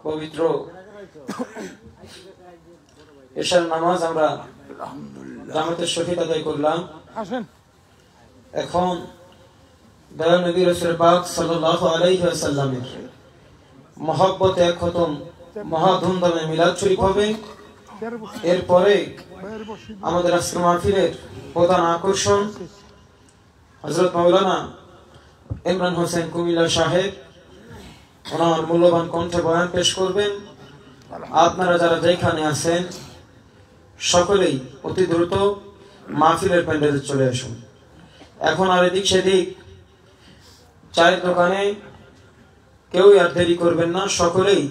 পবিত্র এশার নামাজ আমরা জামাতের সহিত আদায় করলাম। এখন দয়াল নবী রাসূল পাক সাল্লাল্লাহু আলাইহি ওয়াসাল্লামের মহব্বতে এক খতম মহা ধুমধামে মিলাদ শরীফ হবে। এরপরে আমাদের আজকের মাহফিলের প্রধান আকর্ষণ হযরত মাওলানা ইমরান হোসেন কুমিল্লা সাহেব ওনার মূল্যবান কণ্ঠে বয়ান পেশ করবেন। আপনারা যারা যেখানে আছেন সকলেই অতি দ্রুত মাহফিলের প্যান্ডেলে চলে আসুন। এখন আর এদিক সেদিক চায়ের দোকানে কেউ আর দেরি করবেন না, সকলেই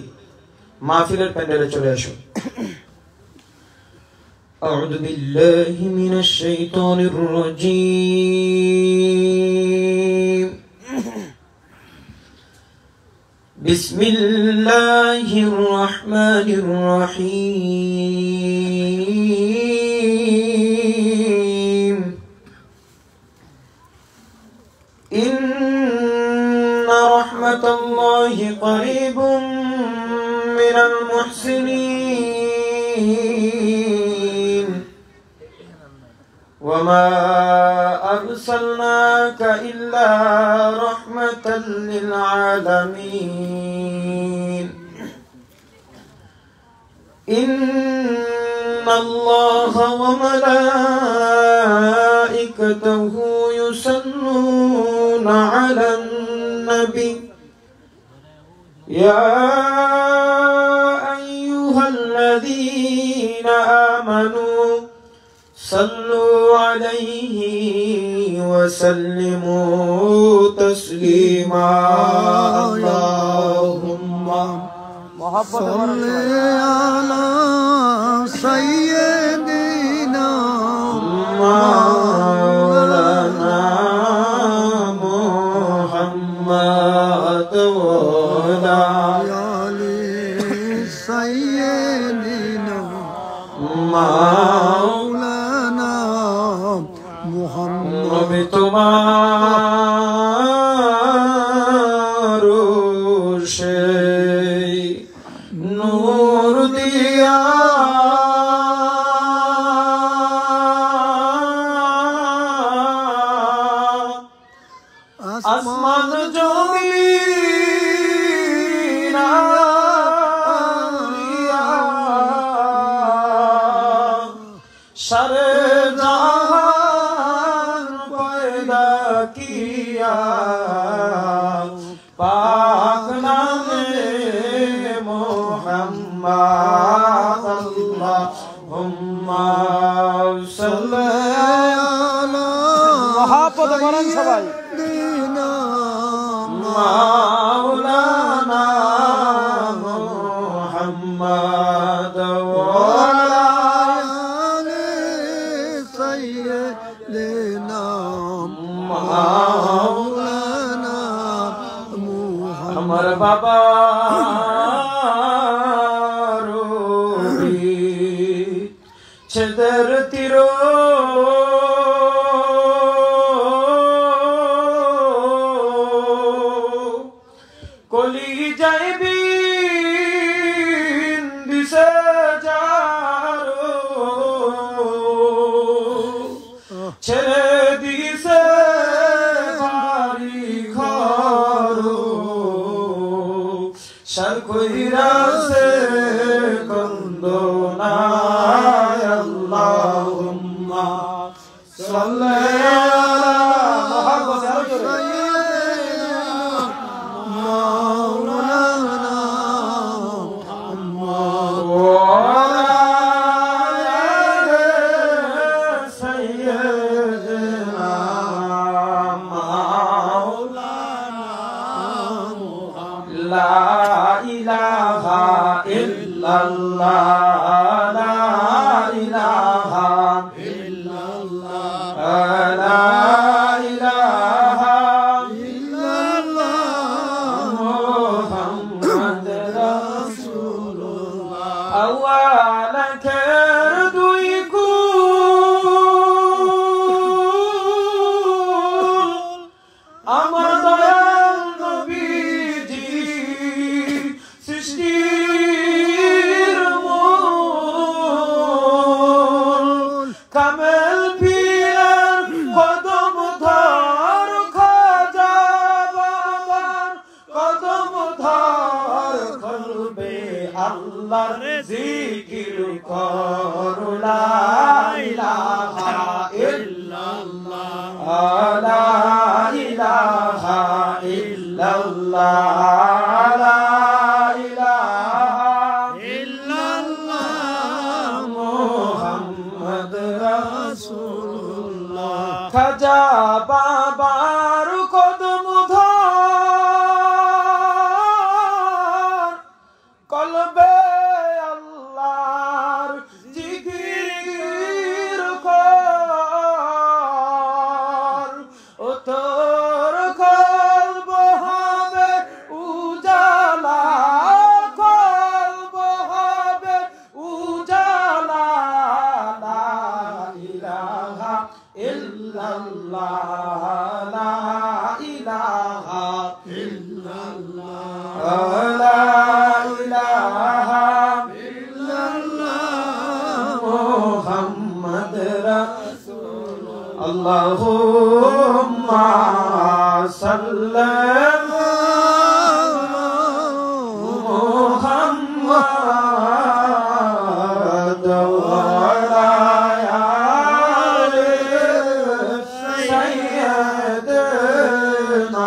মাহফিলের প্যান্ডেলে চলে আসুন। أعوذ بالله من الشيطان الرجيم بسم الله الرحمن الرحيم إن رحمة الله قريب من المحسنين وما أرسلناك إلا رحمة للعالمين إن الله وملائكته يصلون على النبي يا أيها الذين آمنوا صلوا عليه وسلموا تسليما اللهم صل على سيدنا مولانا محمد وعلى آل سيدنا নবী তোমার সেই নূর দিয়া আসমান জমিন সারে পাক নামে মুহাম্মদ আল্লাহুম্মা সাল্লি আলা মহাপদ বলেন সবাই মাওলানা মুহাম্মদ ওয়া আলা আলি সাইয়্যিদিনা আমার বাবা রবি ছেদের তীর কলি যাইবি দিশে যার ছেড়ে দিছে সর কইরা সে কন্দনায় আল্লাহুম্মা সাল্লি আলা মুহাম্মদ মাওলানা মুহাম্মদ ওয়া আলা আলি সাইয়্যিদিনা মাওলানা মুহাম্মদ লা ইলাহা ইল্লাল্লাহ লা ইলাহা ইল্লাল্লাহ লা ইলাহা ইল্লাল্লাহ মুহাম্মদ রাসূলুল্লাহ আওয়ালাকের দুই কুল আমার দয়াল নবীজি সৃষ্টি আল্লাহর জিকির করো লা ইলাহা ইল্লাল্লাহ লা ইলাহা ইল্লাল্লাহ লা ইলাহা ইল্লাল্লাহ মুহাম্মদ রাসূলুল্লাহ খাজা বাবার কদম ধর কলবে আল্লাহর জিকির কর ও তোর কলব হবে উজালা কলব হবে উজালা লা ইলাহা ইল্লাল্লাহ লা ইলাহা ইল্লাল্লাহ লা ইলাহা ইল্লাল্লাহ মুহাম্মদ রাসূলুল্লাহ আল্লাহুম্মা সাল্লি মুহাম্মদ ওয়া আলা আলি সাইয়্যিদিনা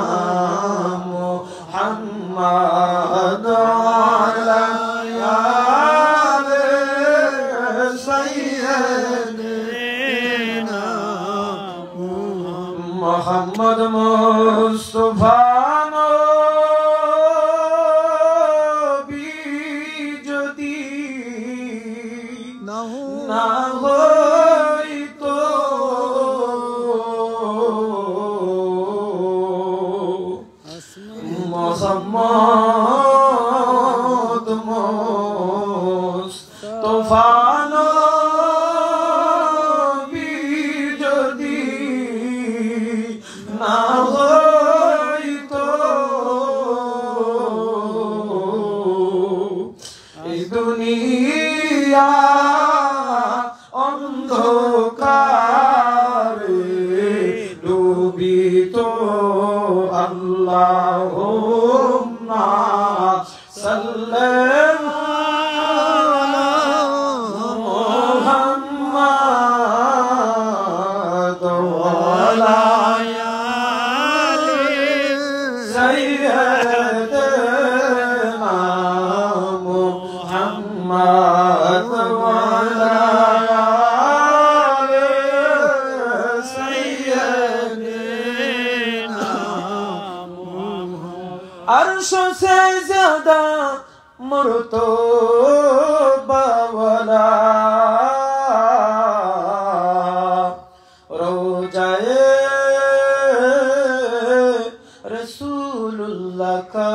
মুহাম্মদ ওয়া আলা আলি সাইয়্যিদিনা মুহাম্মদ মুস্তাফা নবী যদি না হইতো মুহাম্মদ মুস্তাফা নবী যদি না হইতো এই দুনিয়া অন্ধকারে ডুবিত আল্লাহুম্মা সাল্লি আলা মুহাম্মাদ ওয়া আলা আলি সাইয়্যিদিনা মুহাম্মাদ ওয়া আলা আলি সাইয়্যিদিনা अर्श से ज्यादा मर्तबा वाला रोजाए रसूलुल्लाह का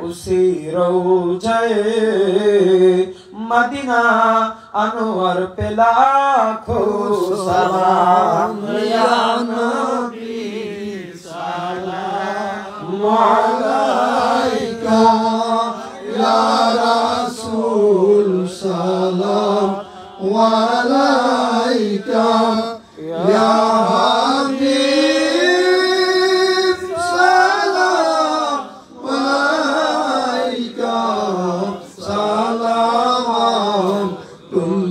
उसी रोजाए मदीना अनवर पे लाखों सलाम या नबी अलैका या रसूल सलाम अलैका या हबीब सलाम अलैका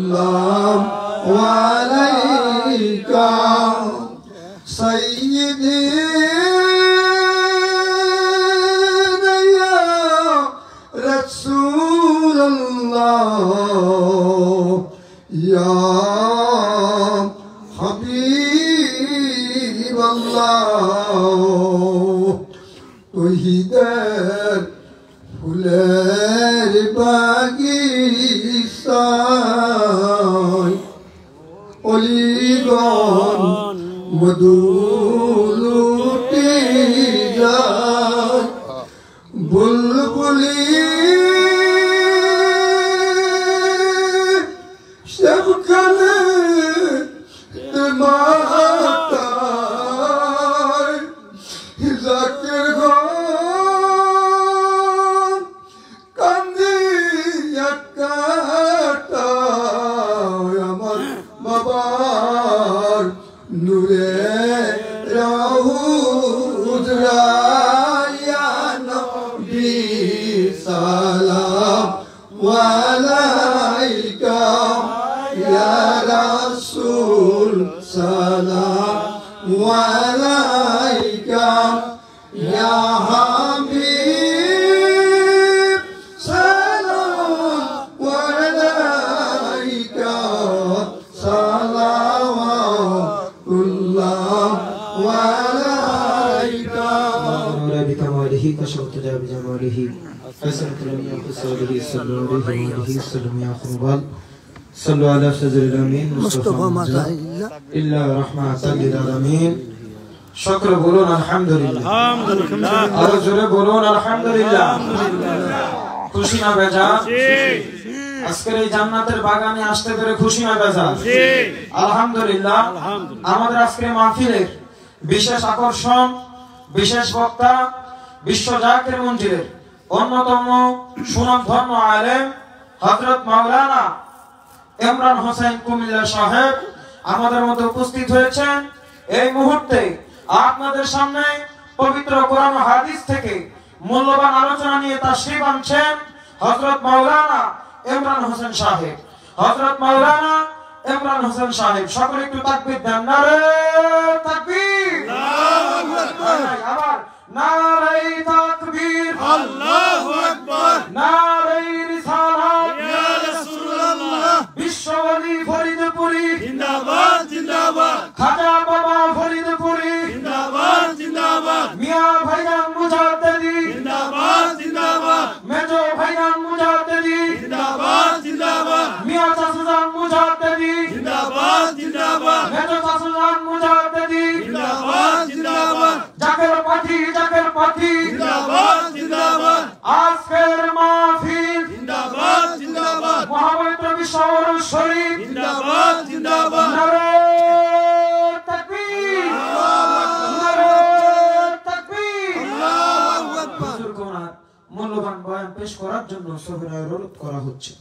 सलामुल्लाह अलैका सय्यदी या हबीब अल्लाह तौहीদের ফুলের বাগিচায় অলিগণ মধু লুটে যায় বুলবুলি সেখানে মাতায় জাকের ঘর কান্দি একাটায় আমার বাবার নূরে রাহুজরা ইয়া নবী সালাম تجا بجماله حسنت جميع خصاله صلى الله عليه وسلم يا خربال صلوا على سيدنا الأمين مصطفى إلا رحمة للعالمين شكر بولون الحمد لله أرجو بولون الحمد لله খুশি না বেজা আজকের এই জান্নাতের বাগানে আসতে পেরে খুশি না বেজা আলহামদুলিল্লাহ আমাদের আজকের মাহফিলের বিশেষ আকর্ষণ বিশেষ বক্তা বিশ্ব জাকির মঞ্জিলের অন্যতম সুনামধন্য আলেম হযরত মাওলানা ইমরান হোসেন কুমিল্লা সাহেব আমাদের মধ্যে উপস্থিত হয়েছেন এই মুহূর্তে আপনাদের সামনে পবিত্র কোরআন ও হাদিস থেকে মূল্যবান আলোচনা নিয়ে তাশরীফ আনছেন হযরত মাওলানা ইমরান হোসেন সাহেব হযরত মাওলানা ইমরান হোসেন সাহেব সকলে একটু তাকবীর দেন নারে তাকবীর আল্লাহু আকবার আবার নারে তাকবীর আল্লাহু আকবার নারে রিসালাত ইয়া রাসূলুল্লাহ বিশ্বওয়ালি ফরিদপুরি জিন্দাবাদ জিন্দাবাদ খাজা বাবা ফরিদপুরি জিন্দাবাদ জিন্দাবাদ মিয়া ভাইজান মুজাদ্দিদি জিন্দাবাদ জিন্দাবাদ মেজো ভাইজান মুজাদ্দিদি জিন্দাবাদ জিন্দাবাদ মিয়া চাচুজান মুজাদ্দিদি জিন্দাবাদ জিন্দাবাদ মেজো চাচুজান মুজাদ্দিদি জিন্দাবাদ জিন্দাবাদ জাকের পাঠি জিন্দাবাদ জিন্দাবাদ আজকের মাহফিল জিন্দাবাদ জিন্দাবাদ মহাপবিত্র বিশ্বর শরীফ জিন্দাবাদ জিন্দাবাদ নারে তাকবীর নারে তাকবীর আল্লাহু আকবার হুজুর কোনা মূল্যবান বয়ান পেশ করার জন্য সবিনয় অনুরোধ করা হচ্ছে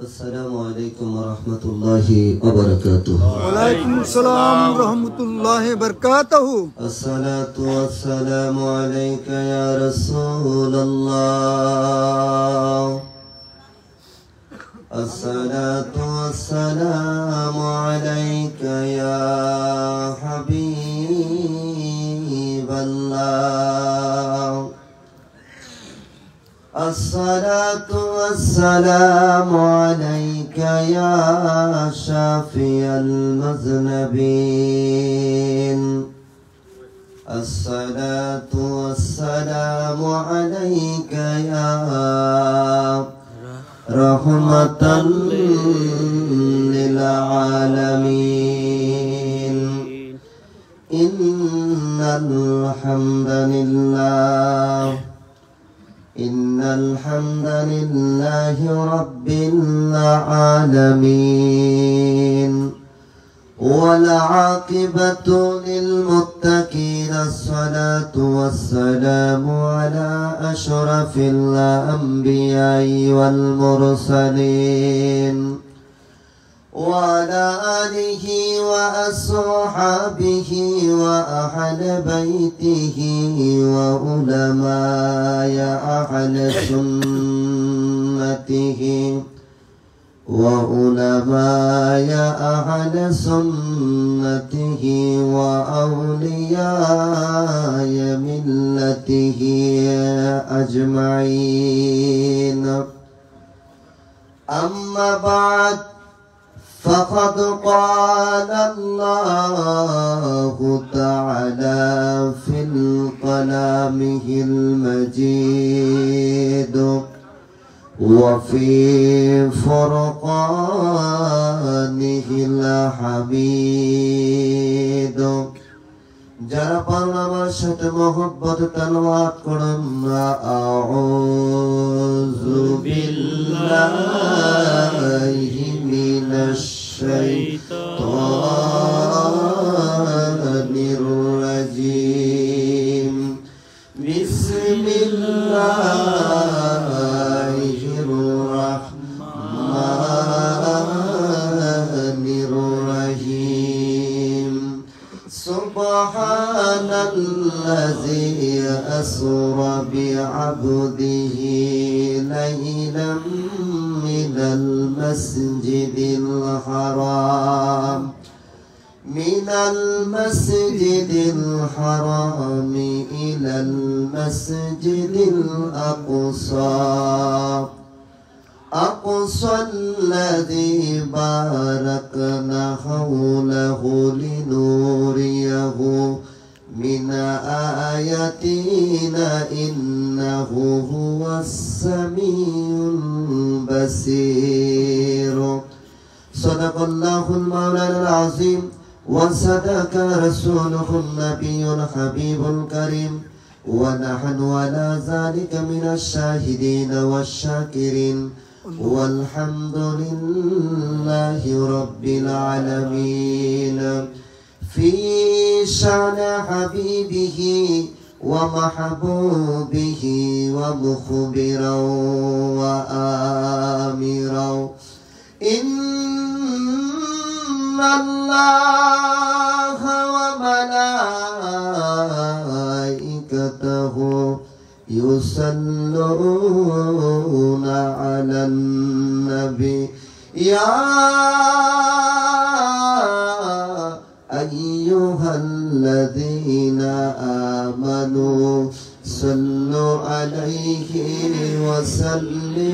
السلام عليكم ورحمة الله وبركاته. وعليكم السلام ورحمة الله وبركاته. الصلاة والسلام عليك يا رسول الله. الصلاة والسلام عليك يا حبيب الله. الصلاة والسلام عليك يا شافي المذنبين. الصلاة والسلام عليك يا رحمة للعالمين. إن الحمد لله رب العالمين والعاقبة للمتقين. الصلاة والسلام على أشرف الأنبياء والمرسلين وعلى آله وأصحابه وأهل بيته وعلماء أهل سنته وأولياء ملته أجمعين. أما بعد فقد قال الله تعالى في كلامه المجيد وفي فرقانه الحميد. যারা পারেন আমার সাথে মহব্বত তেলাওয়াত করুন আউযু বিল্লাহি মিনাশ শাইতানির রাজিম. বিসমিল্লাহির রাহমানির রাহিম. সুবহানাল্লাযী আসরা বি'আবদিহি লাইলাম মিনাল মাসজিদিল হারাম ইলাল মাসজিদিল আকসা أقصى الذي باركنا حوله لنريه من آياتنا إنه هو السميع البصير صدق الله المولى العظيم وصدق رسوله النبي الحبيب الكريم ونحن على ذلك من الشاهدين والشاكرين والحمد لله رب العالمين في شأن حبيبه ومحبوبه ومخبرا وآمرا إن الله وملائكته يصلون على النبي يا أيها الذين آمنوا صلوا عليه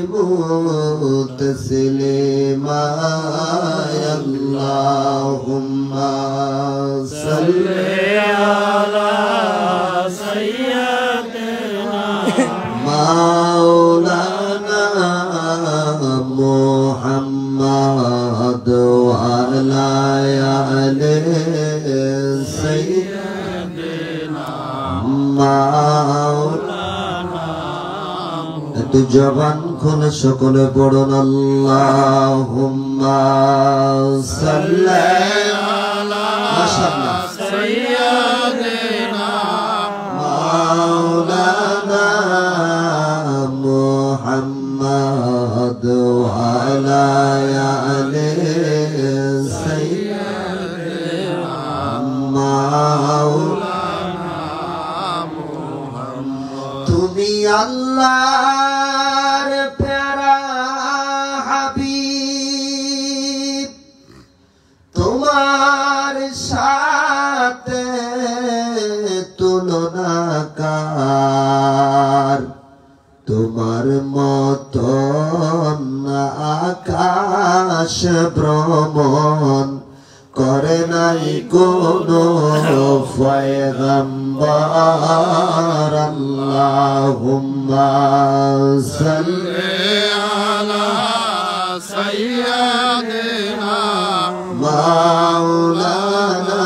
وسلموا تسليما يا اللهم صل على سيدنا مولانا محمد وعلى آل سيدنا مولانا একটু জবান খুলে সকলে পড়ুন আল্লাহুম্মা সাল্লি আলা সাইয়্যিদিনা মাওলানা মুহাম্মদ ওয়া আলা আলি সাইয়্যিদিনা মাওলানা মুহাম্মদ তুমি আল্লাহর প্যারা হাবিব তোমার সাথে তুলনা কার তোমার মতন আকাশ ভ্রমণ করে নাই কোনো পয়গম্বর আল্লাহুম্মা সাল্লি আলা সাইয়্যিদিনা মাওলানা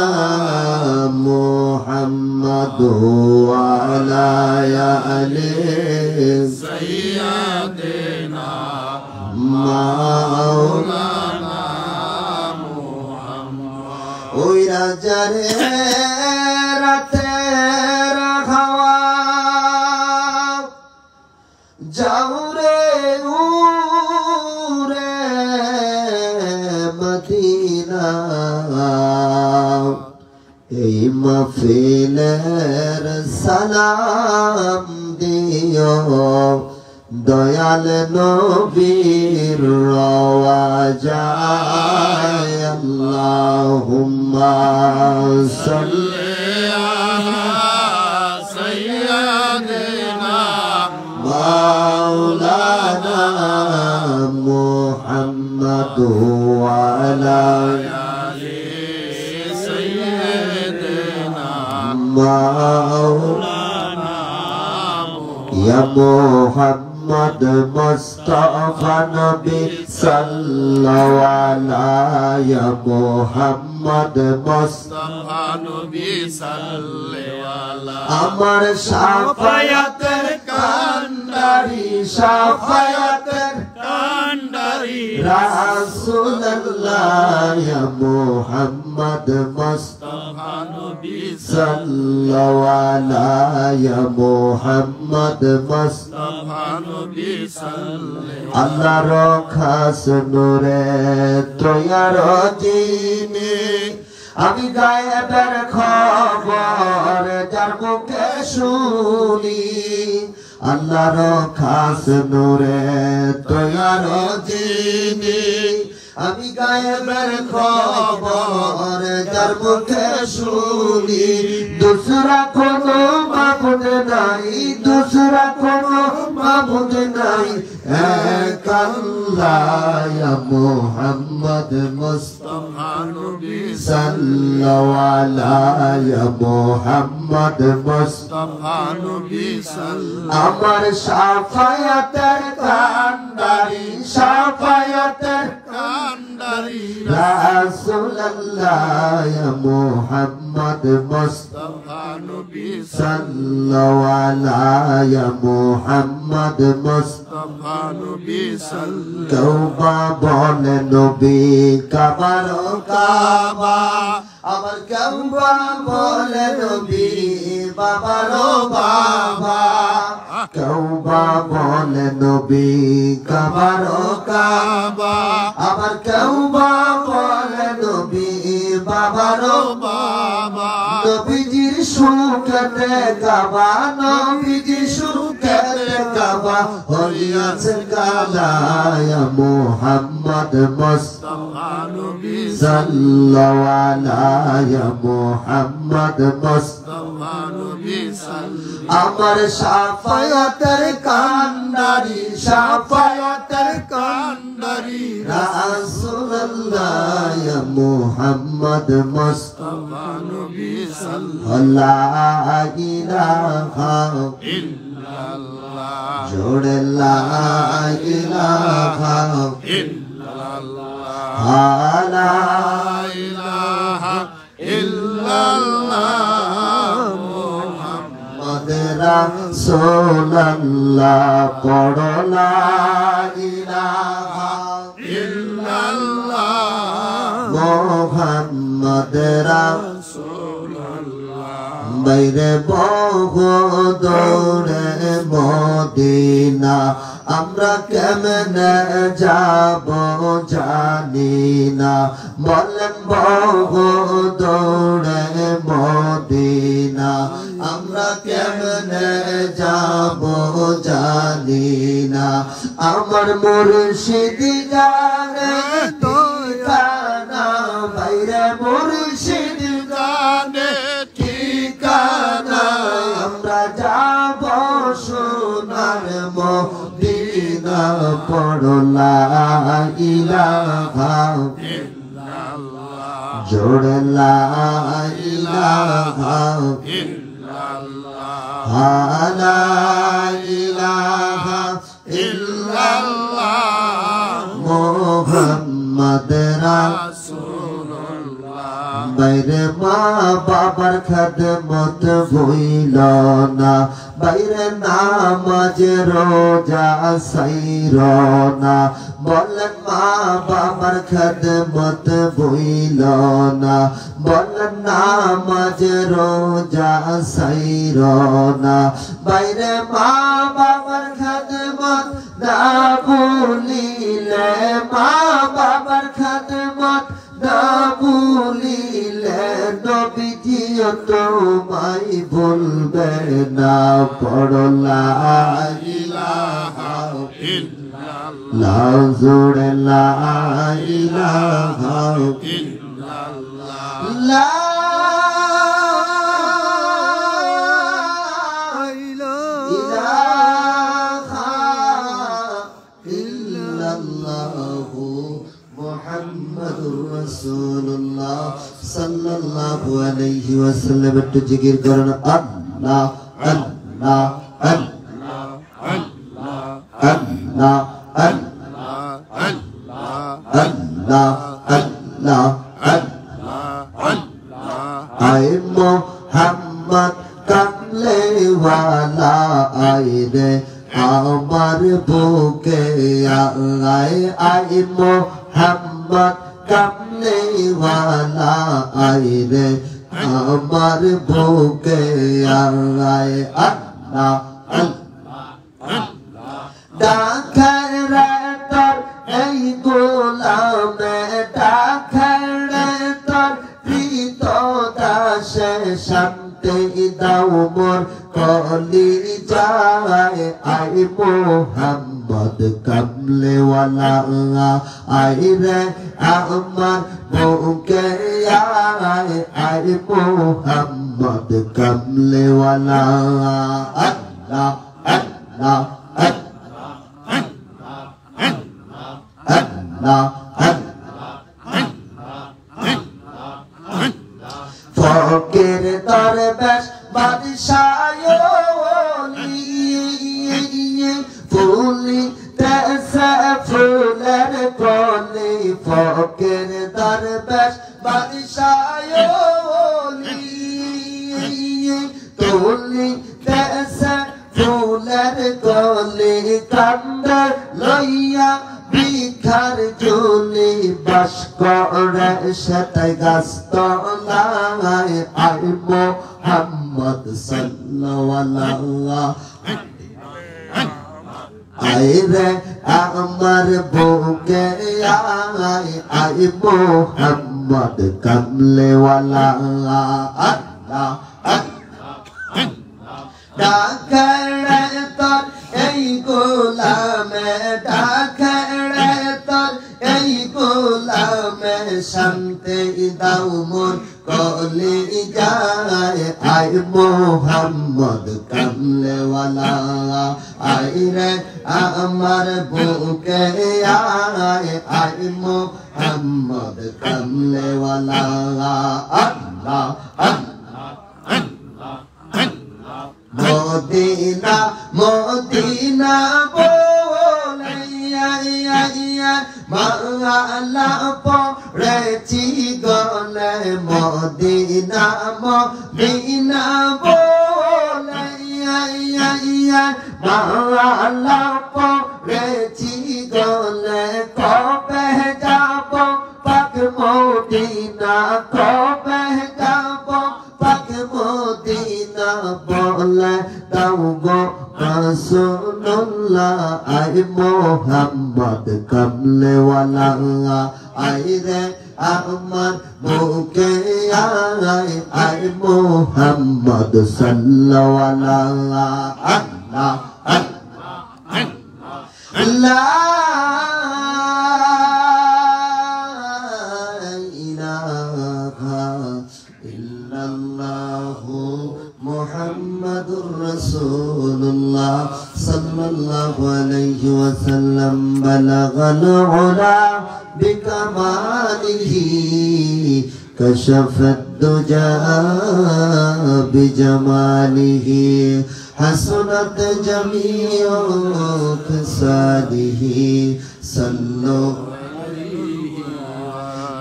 মুহাম্মদ ওয়া আলা আলি সাইয়্যিদিনা মাওলানা ওই রাজারে রাতের খাওয়া যাওরে উরে মদিনা এই মাহফিলের সালাম দিও দয়াল নবীর রওয়াজায় আল্লাহুম্মা সাল্লি আলা সাইয়্যিদিনা মাওলানা মুহাম্মদ ওয়া আলা আলি সাইয়্যিদিনা মাওলানা ইয়া মুহাম্মদ মুস্তাফা নবী সাল্লাল্লাহু আলাইহি ইয়া মুহাম্মদ মুস্তাফা নবী সাল্লাল্লাহু আলা আমার শাফায়াতের কান্ডারি শাফায়াতের কান্ডারি রাসূলুল্লাহ ইয়া মুহাম্মদ মুস্তাফা নবী সাল্লাল্লাহু আলাইহি ইয়া মুহাম্মদ মুস্তাফা নবী সাল্লাল্লাহু আল্লাহর খাস নূরে তৈয়ার দিনে আমি গায়েবের খবর যার মুখে শুনি আল্লাহর খাস নূরে তৈয়ার দিনে আমি গায়েবের খবর যার মুখে শুনি দুসরা কোনো মাবুদ নাই দুসরা কোনো মাবুদ নাই এক আল্লাহ ইয়া মুহাম্মদ মুস্তাফা নবী সাল্লাল্লাহু আলাইহি ইয়া মুহাম্মদ মুস্তাফা নবী আমার শাফায়াতের কান্ডারি শাফায়াতের কান্ডারি রাসূলুল্লাহ ইয়া মুহাম্মদ মুস্তাফা নবী সাল্লাল্লাহু আলাইহি ইয়া মুহাম্মদ মুস্তাফা নবী কাবা বলে নবী কাবার কাবা আমার কাবা বলে নবী বাবারো বাবা কাবা বলে নবী কাবারো কাবা আমার কাবা বলে নবী বাবারো বাবা নবীজির সুখতে কাবা নবীজির সুখতে কাবা হইয়াছে কালা ইয়া মুহাম্মদ মুস্তাফা নবী সাল্লাল্লাহু আলাইহি ইয়া মুহাম্মদ মুস্তাফা নবী আমার শাফায়াতের কান্ডারি শাফায়াতের কান্ডারি রাসূলুল্লাহ ইয়া মুহাম্মদ মুস্তাফা নবী লা ইলাহা ইল্লাল্লাহ জোড়ে লা ইলাহা ইল্লাল্লাহ লা ইলাহা ইল্লাল্লাহ মুহাম্মদ রাসূলুল্লাহ পড়ো লা ইলাহা ইল্লাল্লাহ মুহাম্মদ বাইরে বহু দূরে মদিনা আমরা কেমনে যাব জানি না বলেন বহু দূরে মদিনা আমরা কেমনে যাব জানি না আমার মুর্শিদ জানে ঠিকানা বাইরে মুর্শিদ জানে ঠিকানা আমরা যাব সোনার মদিনা পড়ো লা ইলাহা ইল্লাল্লাহ জোড়ে লা ইলাহা ইল্লাল্লাহ লা ইলাহা ইল্লাল্লাহ মুহাম্মদ রাসূলুল্লাহ বাইরে মা বাবার খেদমত ভুইল না বাইরে নামাজ রোজা সাইর না বলেন মা বাবার খেদমত ভুইল না বলেন নামাজ রোজা সাইর না বাইরে মা বাবার খেদমত না ভুলিলে মা বাবার খেদমত না ভুলিলে নবীজিও তোমায় ভুলবে না পড়ো লা ইলাহা ইল্লাল্লাহ জোড়ে লা ইলাহা ইল্লাল্লাহ লা ইলাহা ইল্লাল্লাহু মুহাম্মাদুর রাসূলুল্লাহ সাল্লাল্লাহু আলাইহি ওয়াসাল্লাম একটু জিকির করুন আল্লাহ আল্লাহ আল্লাহ আল্লাহ আল্লাহ আল্লাহ আয় মোহাম্মদ কামলেওয়ালা আয় রে আমার বুকে আয় আয় মোহাম্মদ কামলেওয়ালা আয় রে আমার বুকে আয় আল্লাহ ডাকরে তোর এই গোলামে ডাকরে তোর প্রীত দাসে শান্তি দাও মোর কলি যায় আই মোহাম্মদ কামলেওয়ালা আই রে আমার বুকে আয় আই মোহাম্মদ কামলেওয়ালা আল্লাহ আল্লাহ আল্লাহ ফকির দরবেশ বাদশাহ ফুলি তেসে ফুলের কলি ফকির দরবেশ বাদশাহ তুলি তেসে ফুলের কলি কান্দে লইয়া ভিখার ঝুলি বাস করে সেটাই গাছ তলায় আই মোহাম্মদ সাল্লাল্লাহু আয় রে আমার বুকে আয় মোহাম্মদ কামলেওয়ালা আল্লাহ ডাকরে তোর এই গোলামে ডাকরে তোর এই গোলামে শান্তি দাও মোর কলি যায় আয় মোহাম্মদ কামলেওয়ালা আয় রে আমার বুকে আয় মোহাম্মদ কামলেওয়ালা আল্লাহ মদিনা মদিনা বলে মালা পড়েছি গলে মদিনা মদিনা বলে মালা পড়েছি গলে কবে যাব পাক মদিনা কবে যাব পাক মদিনা বলে দাও গো রাসূলুল্লাহ আই মোহাম্মদ কামলেওয়ালা আই রে আমার বুকে আই মোহাম্মদ সাল্লাল্লাহু আল্লাহ লা ইলাহা ইল্লাল্লাহু মুহাম্মাদুর রাসূলুল্লাহ সাল্লাল্লাহু আলাইহি ওয়াসাল্লাম বালাগাল উলা বিকামালিহি কাশাফাদ দুজা বিজামালিহি হাসানাত জামিউ ফিসালিহি সাল্লু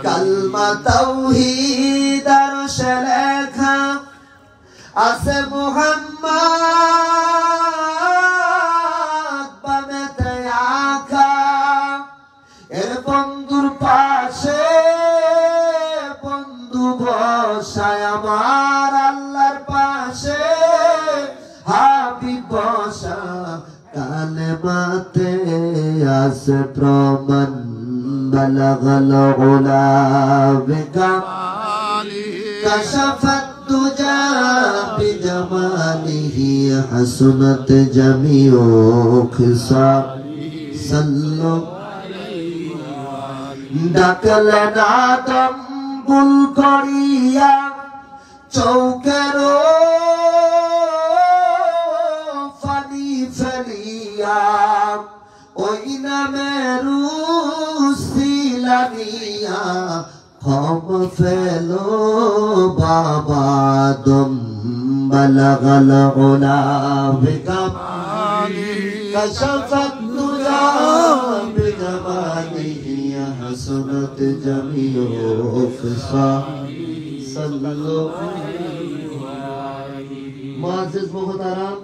কালমা তাওহীদ আরশে লেখা আছে মুহাম্মদ বানাতে আঁকা এর বন্ধুর পাশে বন্ধু বসায় আমার আল্লাহর পাশে হাবিব বসা কালেমাতে আছে প্রমাণ বালাগাল উলা কাশাফাত দুজা বিজামালিহি হাসনাত জামিউ খিসালিহি সাল্লু ডাকলেন আদম ভুল করিয়া চৌকের ফানি ফেলিয়া ওই নামের উসিলানিয়া ক্ষম ফেলো বাবা দম বালাগাল উলা বিকামালি কাশাফাত দুজা বিজামালিহি হাসনাত জামিউ খিসালিহি সাল্লাল্লাহু মুআজ্জিজ মুহতারাম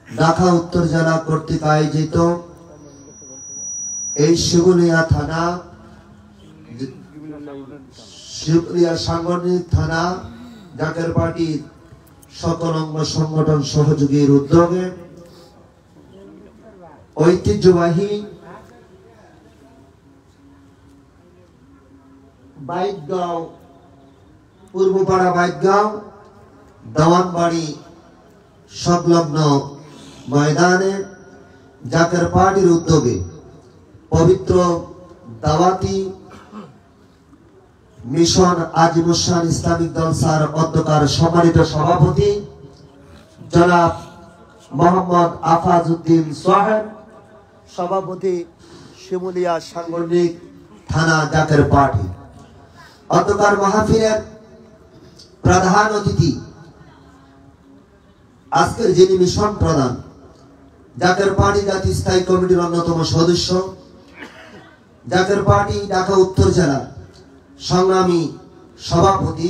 ঢাকা উত্তর জেলা কর্তৃক আয়োজিত এই শিবুলিয়া থানা শিবুলিয়া সাংগঠনিক থানা জাকের পার্টির সকল অঙ্গ সংগঠন সহযোগীর উদ্যোগে ঐতিহ্যবাহী বাইতগাঁও পূর্বপাড়া বাইতগাঁও দেওয়ানবাড়ি সংলগ্ন ময়দানে জাকের পার্টির উদ্যোগে পবিত্র দাওয়াতি মিশন আজিমুসান ইসলামিক দলসার অধ্যকার সম্মানিত সভাপতি জনাব মোহাম্মদ আফাজউদ্দিন সাহেব, সভাপতি শিমুলিয়া সাংগঠনিক থানা জাকের পার্টি। অতকার মাহফিলের প্রধান অতিথি আজকের যিনি মিশন প্রধান জাকের পার্টি জাতীয় স্থায়ী কমিটির অন্যতম সদস্য, জাকের পার্টি ঢাকা উত্তর জেলা সংগ্রামী সভাপতি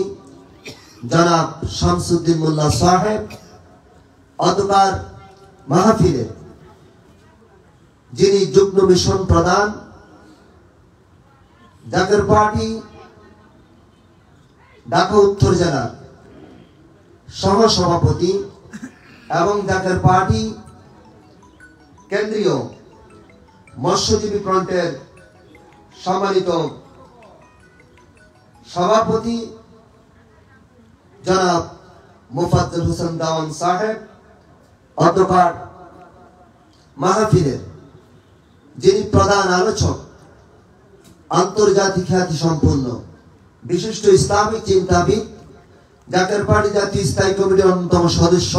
জনাব শামসুদ্দিন মোল্লা সাহেব, অতকার মাহফিলে যিনি যুগ্ম মিশন প্রধান জাকের পার্টি ঢাকা উত্তর জেলার সহ সভাপতি এবং জাকের পার্টি কেন্দ্রীয় মৎস্যজীবী ফ্রন্টের সম্মানিত সভাপতি জনাব মুফাজ্জল হোসেন দাওয়ান সাহেব, অতকার মাহফিলের যিনি প্রধান আলোচক আন্তর্জাতিক খ্যাতি সম্পন্ন বিশিষ্ট ইসলামিক চিন্তাবিদ, জাকের পার্টি জাতীয় স্থায়ী কমিটির অন্যতম সদস্য,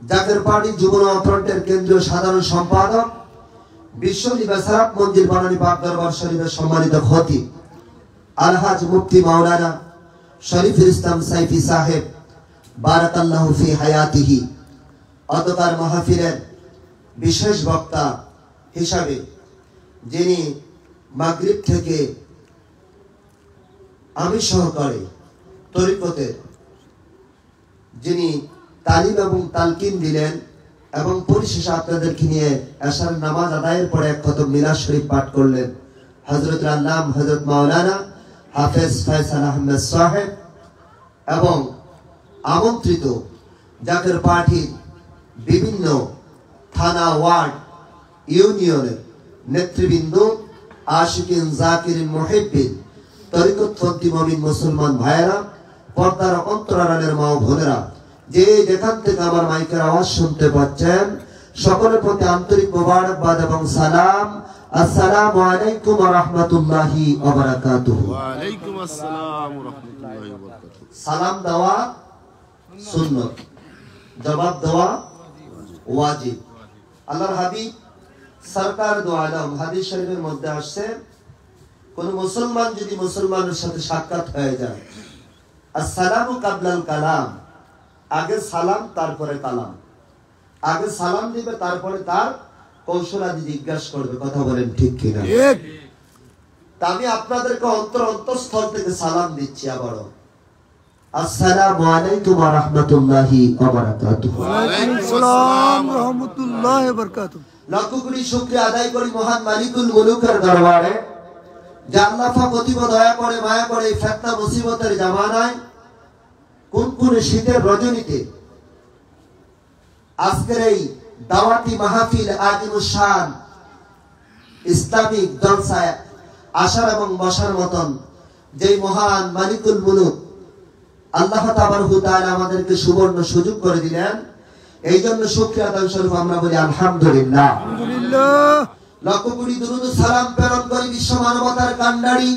জাকের পার্টি যুব ফ্রন্টের কেন্দ্রীয় সাধারণ সম্পাদক, বিশ্ব বেসারাত মঞ্জিল বানানী পাক দরবার শরীফের সম্মানিত খতিব আলহাজ মুফতি মাওলানা শরীফুল ইসলাম সাইফি সাহেব বারাকাল্লাহু ফি হায়াতিহি, অতকার মাহফিলের বিশেষ বক্তা হিসাবে যিনি মাগরিব থেকে আমি সহকারে তরিকতের যিনি তালিম এবং তালকিন দিলেন এবং পরিশেষে আপনাদেরকে নিয়ে এশার নামাজ আদায়ের পরে এক খতম মিলাদ শরীফ পাঠ করলেন হযরত আল্লাম হযরত মাওলানা হাফেজ ফয়সাল আহমেদ সাহেব এবং আমন্ত্রিত জাকের পার্টির বিভিন্ন থানা, ওয়ার্ড, ইউনিয়নের নেতৃবৃন্দ, আশিকিন, জাকিরিন, মুহিব্বিন, তরিকতপন্থী মুমিন মুসলমান ভাইয়েরা, পর্দার অন্তরালের মা ও বোনেরা, যে যেখান থেকে আমার মাইকের আওয়াজ শুনতে পাচ্ছেন, সকলের প্রতি আন্তরিক মোবারকবাদ এবং সালাম। আসসালামু আলাইকুম ওয়া রাহমাতুল্লাহি ওয়া বারাকাতুহু। ওয়া আলাইকুম আসসালাম ওয়া রাহমাতুল্লাহি ওয়া বারাকাতুহু। সালাম দেওয়া সুন্নাত, জবাব দেওয়া ওয়াজিব। আল্লাহর হাবিব সরকার দো আলম হাদিস শরীফের মধ্যে আসছে, কোন মুসলমান যদি মুসলমানের সাথে সাক্ষাৎ হয়ে যায়, আসসালামু কাবলাল কালাম, আগে সালাম তারপরে কালাম, আগে সালাম দিবে তারপরে তার কৌশলাদি জিজ্ঞাসা করবে। কথা বলেন ঠিক কিনা? তা আমি আপনাদেরকে অন্তঃস্থল থেকে সালাম দিচ্ছি আবারও, আসসালামু আলাইকুম ওয়া রাহমাতুল্লাহি ওয়া বারাকাতুহু। ওয়া আলাইকুম আসসালাম ওয়া রাহমাতুল্লাহি ওয়া বারাকাতুহু। লক্ষ কোটি শুকরিয়া আদায় করি মহান মালিকুল মুলুকের দরবারে, যে আল্লাহ পাক অতীব দয়া করে মায়া করে এই ফিতনা মুসিবতের জামানায় কোন শীতের রজনীতে আজকের এই দাওয়াতি মাহফিল আজিমুশ শান ইসলামিক জলসায় আসার এবং বসার মতন যে মহান মালিকুল মুলুক আল্লাহ তাবারকু তাআলা আমাদেরকে সুবর্ণ সুযোগ করে দিলেন, এই জন্য শুকরিয়া আদায় স্বরূপ আমরা বলি আলহামদুলিল্লাহ। আলহামদুলিল্লাহ। লক্ষ কোটি দুরূদ সালাম প্রেরণ করি বিশ্ব মানবতার কান্ডারি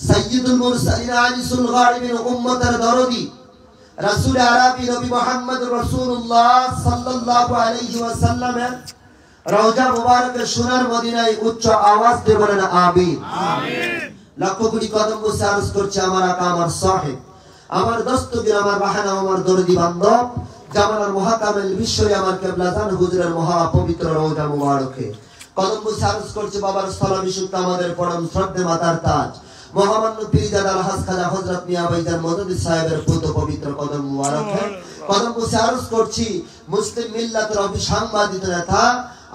সাইয়্যিদুল মুরসালিন আনিসুল গারিবিন উম্মতের দরদি রাসূল আরবি নবী মুহাম্মদুর রাসূলুল্লাহ সাল্লাল্লাহু আলাইহি ওয়াসাল্লামের রওজা মুবারকের সোনার মদিনায় উচ্চ আওয়াজ দিয়ে বলেন আমিন। আমিন। লক্ষ কোটি কদম বসে আরজ করছে আমার আকা, আমার সাহেব, আমার দস্তগীর, আমার বাহানা, আমার দরদি বান্ধব, জামানার মহাকামেল বিশ্বরে আমার কেবলাজান হুজুরের মহা পবিত্র রওজা মুবারকে কদম বসে আরজ করছে বাবার স্থলাভিষিক্ত আমাদের পরম শ্রদ্ধে মাতার তাজ মহামান্য পীরজাদা আলহাজ খাজা হযরত মিয়া ভাইজান মদনী সাহেবের পুত পবিত্র কদম মুবারকে কদম বসে আরজ করছি মুসলিম মিল্লাতের অবিসাংবাদিত নেতা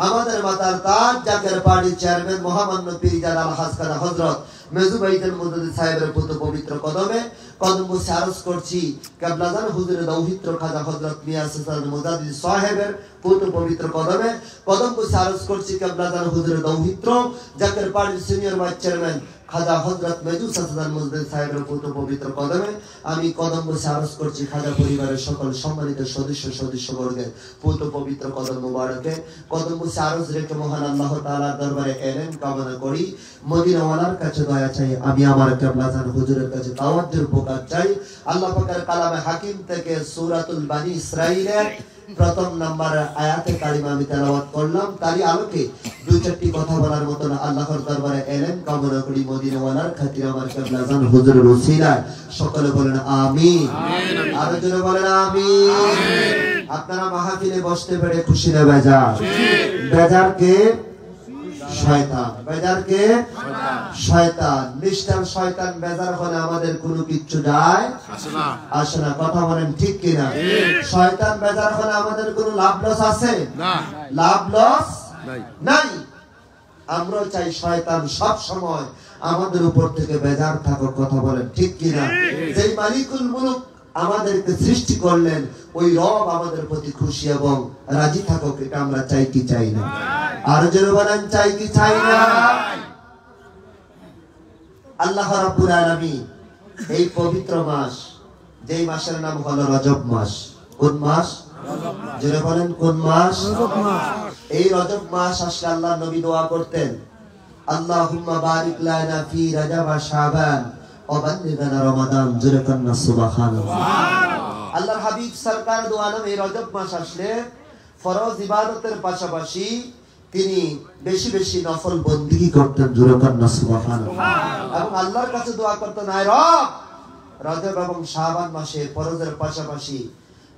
আমাদের মাতার তাজ জাকের পার্টির চেয়ারম্যান মহামান্য পীরজাদা আলহাজ খাজা হযরত মেজু ভাইজান মদনী সাহেবের পুত পবিত্র কদমে কদম বসে আরজ করছি কেবলাজান হুজুরের দৌহিত্র খাজা হযরত মিয়া সুলতান মুজাদ্দিদ সাহেবের পুত পবিত্র কদমে কদম বসে আরজ করছি কেবলাজান হুজুরের দৌহিত্র জাকের পার্টির সিনিয়র ভাইস চেয়ারম্যান খাজা হযরত মেজু সুলতান মুজাদ্দিদ সাহেবের পুত পবিত্র কদমে আমি কদম বসে আরজ করছি খাজা পরিবারের সকল সম্মানিত সদস্যবর্গের পুত পবিত্র কদম মুবারকে কদম বসে আরজ রেখে মহান আল্লাহ তাআলার দরবারে এলেন কামনা করি, মদিনাওয়ালার কাছে দয়া চাই, আমি আমার কেবলাজান হুজুরের কাছে তাওয়াজ্জুর উপকার চাই। আল্লাহ পাকের কালামে হাকিম থেকে সূরাতুল বানি ইসরাঈলের প্রথম নাম্বার আয়াতে কারিমা আমি তেলাওয়াত করলাম, তারই আলোকে দুই চারটি কথা বলার মতো আল্লাহর দরবারে এলেন কামনা করি মদিনাওয়ালার খাতিরে আমার কিবলা জান হুজুরের ওসিলায় সকলে বলেন আমিন। আর জোরে বলেন আমিন। আপনারা মাহফিলে বসতে পেরে খুশি না বেজার? বেজার কে? শয়তান। বেজার কে? শয়তান। নিষ্ঠুর শয়তান বেজার হলে আমাদের কোনো কিচ্ছু যায় আসে না। কথা বলেন ঠিক কিনা? শয়তান বেজার হলে আমাদের কোনো লাভ লস আছে? লাভ লস নাই। আমরা চাই শয়তান সব সময় আমাদের উপর থেকে বেজার থাকুক। কথা বলেন ঠিক কিনা? যেই মালিকুল মুলক আমাদেরকে সৃষ্টি করলেন ওই রব আমাদের প্রতি খুশি এবং রাজি থাকুক, এটা আমরা চাই কি চাই না? আর জোরে বলেন চাই কি চাই না? আল্লাহ রাব্বুল আলামিন এই পবিত্র মাস, যেই মাসের নাম হলো রজব মাস। কোন মাস? জোরে বলেন কোন মাস? এই রজব মাস আসলে আল্লাহ নবী দোয়া করতেন, আল্লাহুম্মা বারিক লানা ফি রজব ওয়া শাবান ওয়া বাল্লিগনা রমাদান। জোরে কান্না সুবহানাল্লাহ। আল্লাহর হাবিব সরকার দোয়া নাম এই রজব মাস আসলে ফরজ ইবাদতের পাশাপাশি তিনি বেশি বেশি নফল বন্দেগী করতেন। জোরে কান্না সুবহানাল্লাহ। এবং আল্লাহর কাছে দোয়া করতেন, আয় রব, রজব এবং শাবান মাসে ফরজের পাশাপাশি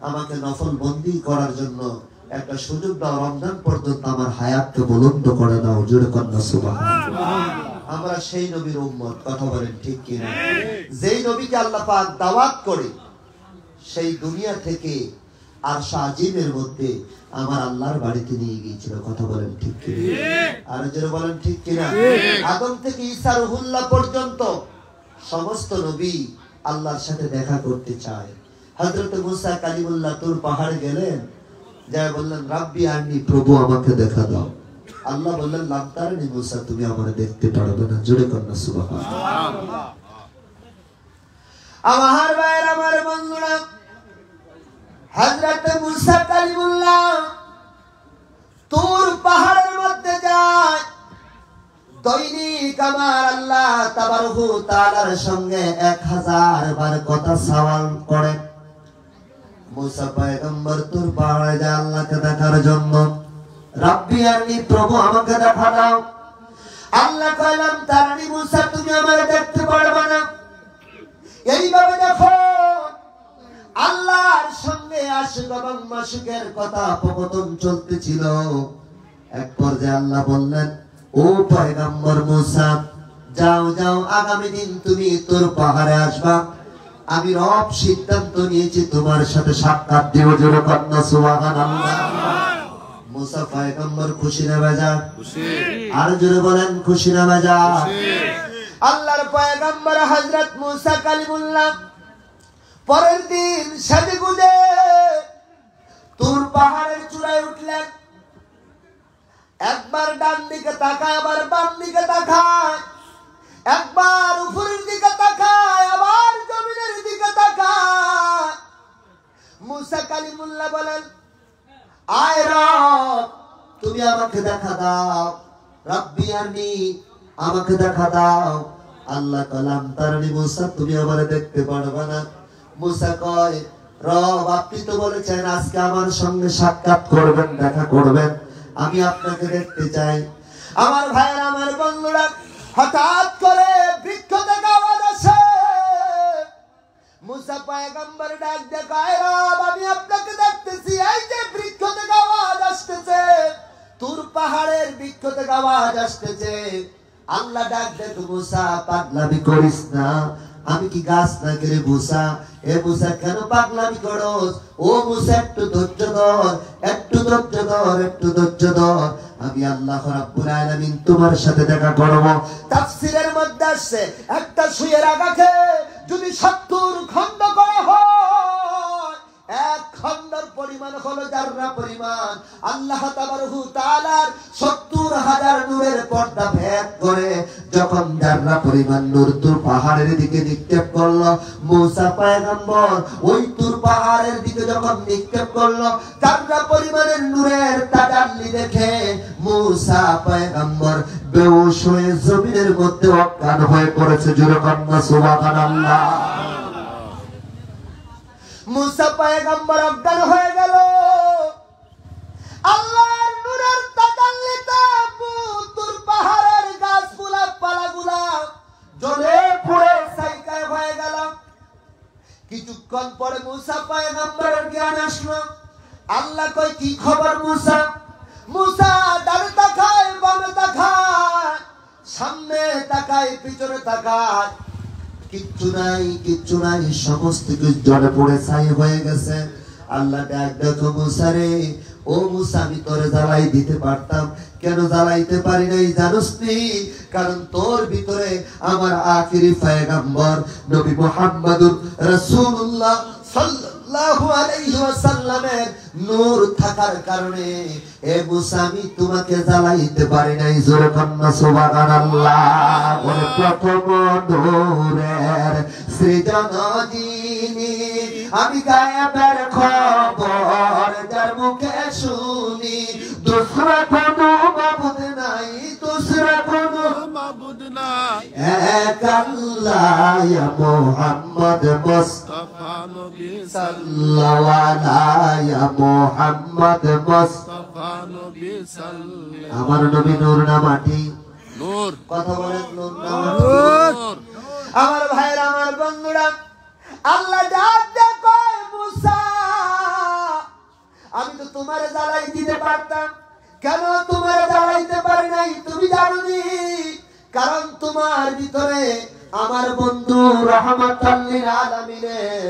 আমাকে নফল বন্দেগী করার জন্য একটা সুযোগ দাও, রমজান পর্যন্ত আমার হায়াতকে বুলন্দ করে দাও। জোরে কান্না সুবহানাল্লাহ। আমরা সেই নবীর উম্মত। কথা বলেন ঠিক কিনা? যেই নবীকে আল্লাহ পাক দাওয়াত করে সেই দুনিয়া থেকে আরশ আজিমের মধ্যে আমার আল্লাহর বাড়িতে নিয়ে গিয়েছিল। কথা বলেন ঠিক কিনা? আর যারা বলেন ঠিক কিনা? আদম থেকে ঈসা রুহুল্লাহ পর্যন্ত সমস্ত নবী আল্লাহর সাথে দেখা করতে চায়। হযরত মুসা কালিমুল্লাহ তুর পাহাড়ে গেলেন, যা বললেন রাব্বি আরনি, প্রভু আমাকে দেখা দাও। আল্লাহ বললেন লাম তারানি মুসা, তুমি আমাকে দেখতে পারবে না। জোরে কান্না সুবহানাল্লাহ। আমার ভাইয়ের, আমার বন্ধুরা, হযরত মুসা কালিমুল্লাহ তুর পাহাড়ের মধ্যে যায়। দৈনিক আমার আল্লাহ তাবারকু তাআলার সঙ্গে 1000 বার কথা সওয়াল করে। মুসা পয়গম্বর তুর পাহাড়ে যায় আল্লাহকে দেখার জন্য। রাব্বি আরনি, প্রভু আমাকে দেখা দাও। আল্লাহ কইলাম তারানি মুসা, তুমি আমাকে দেখতে পারবে না। এইভাবে দেখো আল্লাহর সঙ্গে আশিক এবং মাশিকের কথোপকথন চলতেছিল। এক পর্যায়ে আল্লাহ বললেন, ও পয়গম্বর মুসা, যাও যাও, আগামী দিন তুমি তোর পাহাড়ে আসবা। আমি রব সিদ্ধান্ত নিয়েছি তোমার সাথে সাক্ষাৎ দিব। জোরে কান্না সুবহানাল্লাহ। মুসা পয়গম্বর খুশি না বেজার? আর জোরে বলেন খুশি না বেজার? আল্লাহর পয়গম্বর হযরত মুসা কালিমুল্লাহ পরের দিন সেজে গুজে তুর পাহাড়ের চূড়ায় উঠলেন। একবার ডান দিকে তাকায়, আবার বাম দিকে তাকায়, একবার উপরের দিকে তাকায়, আবার জমিনের দিকে তাকায়। মুসা কালিমুল্লাহ বলেন, আয় রব, তুমি আমাকে দেখা দাও। রাব্বি আরনি, আমাকে দেখা দাও। আল্লাহ কালাম তারানি মুসা, তুমি আমারে দেখতে পারবে না। মুসা কয়, রব আপনি তো বলেছেন আজকে আমার সঙ্গে সাক্ষাৎ করবেন, দেখা করবেন, আমি আপনাকে দেখতে চাই। আমার ভাইয়েরা, আমার বন্ধুরা, হঠাৎ করে বৃক্ষ থেকে আওয়াজ আসে। মুসা পয়গম্বর ডাক দেখায়, রব আমি আপনাকে দেখতেছি। এই যে বৃক্ষ থেকে আওয়াজ আসতেছে, তুর পাহাড়ের বৃক্ষ থেকে আওয়াজ আসতেছে। আল্লাহ ডাক দেখ, মুসা পাগলামি করিস না, আমি কি গাছ না করে মুসা? এ মুসা কেন পাগলামি করস? ও মুসা একটু ধৈর্য ধর, একটু ধৈর্য ধর, একটু ধৈর্য ধর। আমি আল্লাহ রাব্বুল আলামিন তোমার সাথে দেখা করব। তাফসীরের মধ্যে আসছে, একটা সুইয়ের আগাকে যদি 70 খণ্ড করা হয়, এক খণ্ডের পরিমাণ হলো জাররা পরিমাণ। আল্লাহ তাবারকু তাআলার 70,000 নূরের পর্দা ভেদ করে যখন জাররা পরিমাণ নূর তুর পাহাড়ের দিকে নিক্ষেপ করলো, মুসা পয়গম্বর ওই তুর পাহাড়ের দিকে যখন নিক্ষেপ করলো, জাররা পরিমাণের নূরের তাজাল্লি দেখে মুসা পয়গম্বর বেহুশ হয়ে জমিনের মধ্যে অজ্ঞান হয়ে পড়েছে। জোরে কান্না সুবহানাল্লাহ। মুসা পয়গম্বর অজ্ঞান হয়ে গেল। আল্লাহর নূরের তাজাল্লিতে বুতুর পাহাড়ের গাছগুলা পালাগুলা জ্বলে পুড়ে ছাইকায় হয়ে গেল। কিছুক্ষণ পরে মুসা পয়গম্বরের জ্ঞান আসলো। আল্লাহ কয় কি খবর মুসা? মুসা ডানে তাকায় বামে তাকায়, সামনে তাকায় পিছনে তাকায়, কিচ্ছু নাই, সমস্ত কিছু জ্বলে পুড়ে ছাই হয়ে গেছে। আল্লাহ ডাক দেখো মুসা রে, ও মুসা আমি তোরে জ্বালাই দিতে পারতাম, কেন জ্বালাইতে পারি নাই জানোস নি? কারণ তোর ভিতরে আমার আখিরি পয়গম্বর নবী মুহাম্মদুর রাসূলুল্লাহ সাল্লাল্লাহু আলাইহি ওয়াসাল্লামের নূর থাকার কারণে এ মুসা আমি তোমাকে জ্বালাইতে পারি নাই। জোরে কন্না সুবহানাল্লাহ। ওরে প্রথম নূরের সৃজন যিনি, আমি গায়েবের খবর যার মুখে শুনি, দুসরা কোনো মাবুদ নাই, দুসরা কোনো মাবুদ নাই, এক আল্লাহ ইয়া মুহাম্মদ মুস্তাফা নবী সাল্লাল্লাহু আলাইহি মুহাম্মদ মুস্তাফা নবী সাল্লাল্লাহু। আমার নবী নূর না মাটি? নূর। কথা বলেন নূর না মাটি? নূর। আমার ভাইরা আমার বন্ধুরা, আল্লাহ ডাক দেয় কয় মুসা আমি তো তোমারে জ্বালাই দিতে পারতাম, কেন তোমারে জ্বালাইতে পারি নাই তুমি জানোনি? কারণ তোমার ভিতরে আমার বন্ধু রাহমাতাল লিল আলামিনের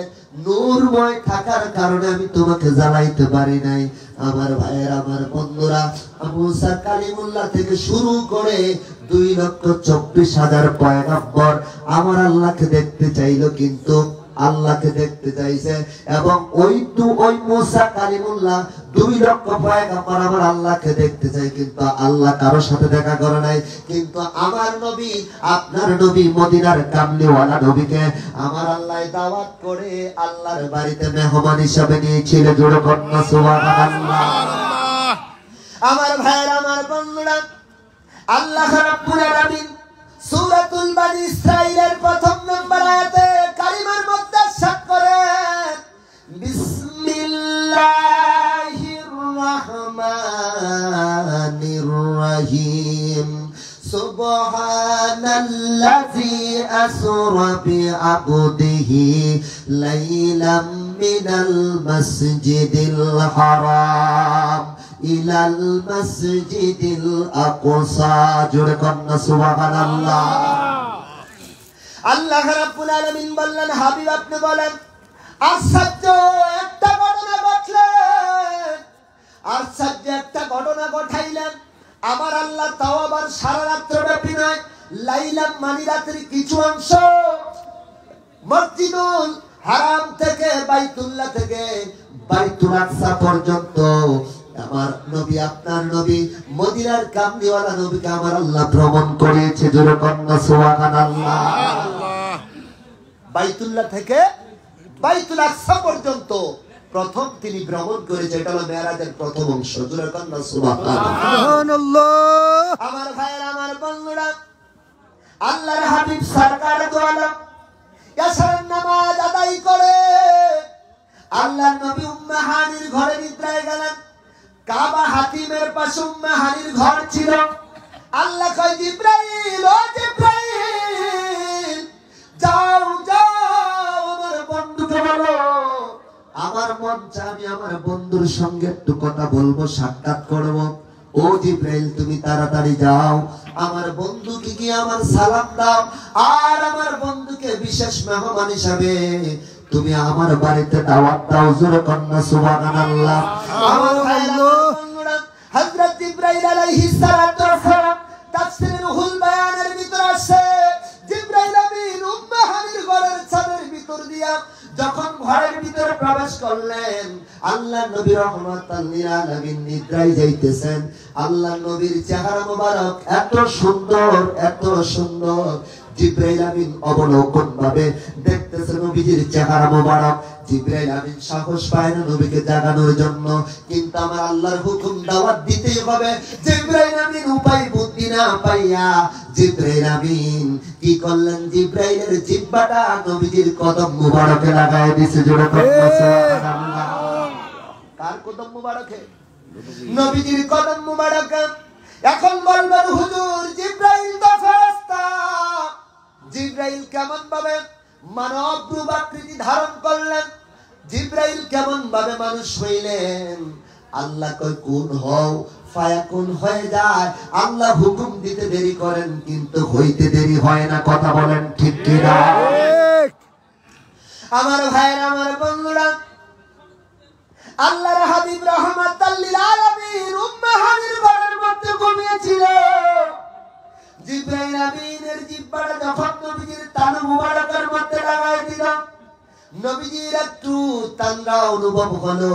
নূরময় থাকার কারণে আমি তোমাকে জ্বালাইতে পারি নাই। আমার ভাইয়ের আমার বন্ধুরা, মুসা কালিমুল্লাহ থেকে শুরু করে 2,24,000 পয়গম্বর আমার আল্লাহকে দেখতে চাইলো, কিন্তু আল্লাহকে দেখতে চাইছে, এবং ওই মুসা কালিমুল্লাহ 2 লক্ষ পয়গম্বর আমার আল্লাহকে দেখতে চাই, কিন্তু আল্লাহ কারোর সাথে দেখা করে নাই। কিন্তু আমার নবী, আপনার নবী, মদিনার কামলিওয়ালা নবীকে আমার আল্লাহ দাওয়াত করে আল্লাহর বাড়িতে মেহমান হিসেবে নিয়েছিল। জোরে কন্না সুবহানাল্লাহ। আমার ভাইয়েরা আমার বন্ধুরা, আল্লাহ রাব্বুল আলামিন সূরাতুল বানী ইসরাঈলের প্রথম নম্বর আয়াতে কালিমার মধ্যে সাত করেন বিসমিল্লাহির রাহমানির রহিম সুবহানাল্লাযী আসরা বিআবদিহি লাইলাম মিনাল মাসজিদিল হারাম ইলাল মাসজিদিল আকসা। জোরে কন্না সুবহানাল্লাহ। আল্লাহ রাব্বুল আলামিন বললেন, হাবিব আপনি বলেন, আশ্চর্য একটা ঘটনা ঘটলেন, আশ্চর্য একটা ঘটনা ঘটাইলেন। আমার আল্লাহ তাও আবার সারা রাত্র ব্যাপী নয়, লাইলাম মানে রাতের কিছু অংশ মসজিদুল হারাম থেকে বাইতুল্লাহ থেকে বাইতুল আকসা পর্যন্ত আমার নবী, আপনার নবী, মদিনার কামলিওয়ালা নবীকে আমার আল্লাহ ভ্রমণ করিয়েছে। জোরে কন্না সুবহানাল্লাহ। বাইতুল্লাহ থেকে বাইতুল আকসা পর্যন্ত প্রথম তিনি ভ্রমণ করেছে, এটা হলো মেরাজের প্রথম অংশ। জোরে কন্না সুবহানাল্লাহ। আমার ভাইয়েরা আমার বন্ধুরা, আল্লাহর হাবিব সরকার দো আলম ইয়াসার নামাজ আদায় করে আল্লাহর নবী উম্মে হানির ঘরে নিদ্রায় গেলেন। কাবা হাতিমের পাশে উম্মে হানির ঘর ছিল। আল্লাহ কয় জিবরাইল, ও জিবরাইল যাও যাও আমার বন্ধুকে বলো আমার মন চায় আমি আমার বন্ধুর সঙ্গে একটু কথা বলবো, সাক্ষাৎ করব। ও জিবরাইল তুমি তাড়াতাড়ি যাও, আমার বন্ধুকে গিয়ে আমার সালাম দাও, আর আমার বন্ধুকে বিশেষ মেহমান হিসাবে তুমি আমার বাড়িতে দাওয়াত দাও। জোরে কন্না সুবহানাল্লাহ। আমার বন্ধুরা, হযরত জিবরাইল আলাইহিস সালাতু ওয়াস সালাম তাফসীরে রুহুল বায়ানের ভিতর আছে, জিবরাইল আমিন উম্মে হানির ঘরের ছাদের ভিতর দিয়া যখন ঘরের ভিতরে প্রবেশ করলেন, আল্লাহ নবী রাহমাতাল লিল আলামিন নিদ্রায় যাইতেছেন। আল্লাহ নবীর চেহারা মোবারক এত সুন্দর, এত সুন্দর, জিবরাইল আমিন অবলোকন ভাবে দেখতেছে নবীজির চেহারা মোবারক। জিবরাইল আমিন সাহস পায় না নবীকে জাগানোর জন্য, কিন্তু আমার আল্লাহর হুকুম দাওয়াত দিতেই হবে। জিবরাইল আমিন উপায় বুদ্ধি না পাইয়া জিবরাইল আমিন কি করলেন, জিবরাইলের জিহ্বাটা নবীজির কদম মুবারকে লাগায় দিয়েছে। জোরে কন্না সুবহানাল্লাহ। কার কদম মুবারকে? নবীজির কদম মুবারক। এখন বলবেন হুজুর জিবরাইল তো ফেরেশতা, জিবরাইল কেমন ভাবে মানব রূপ আকৃতি ধারণ করলেন, জিবরাইল কেমন ভাবে মানুষ হইলেন? আল্লাহ কয় কুন হও ফায়াকুন হয়ে যায়। আল্লাহ হুকুম দিতে দেরি করেন কিন্তু হইতে দেরি হয় না। কথা বলেন ঠিক কি না? আমার ভাইয়েরা, আমার বন্ধুরা, আল্লাহর হাবিব রাহমাতাল লিল আলামিন উম্মাহানির ঘরের মধ্যে ঘুমিয়েছিল। জিবরাইল আমিনের জিহ্বাটা যখন নবীজির তালু মুবারকের মধ্যে লাগাই দিল, নবীজির একটু তাঙ্গা অনুভব হলো,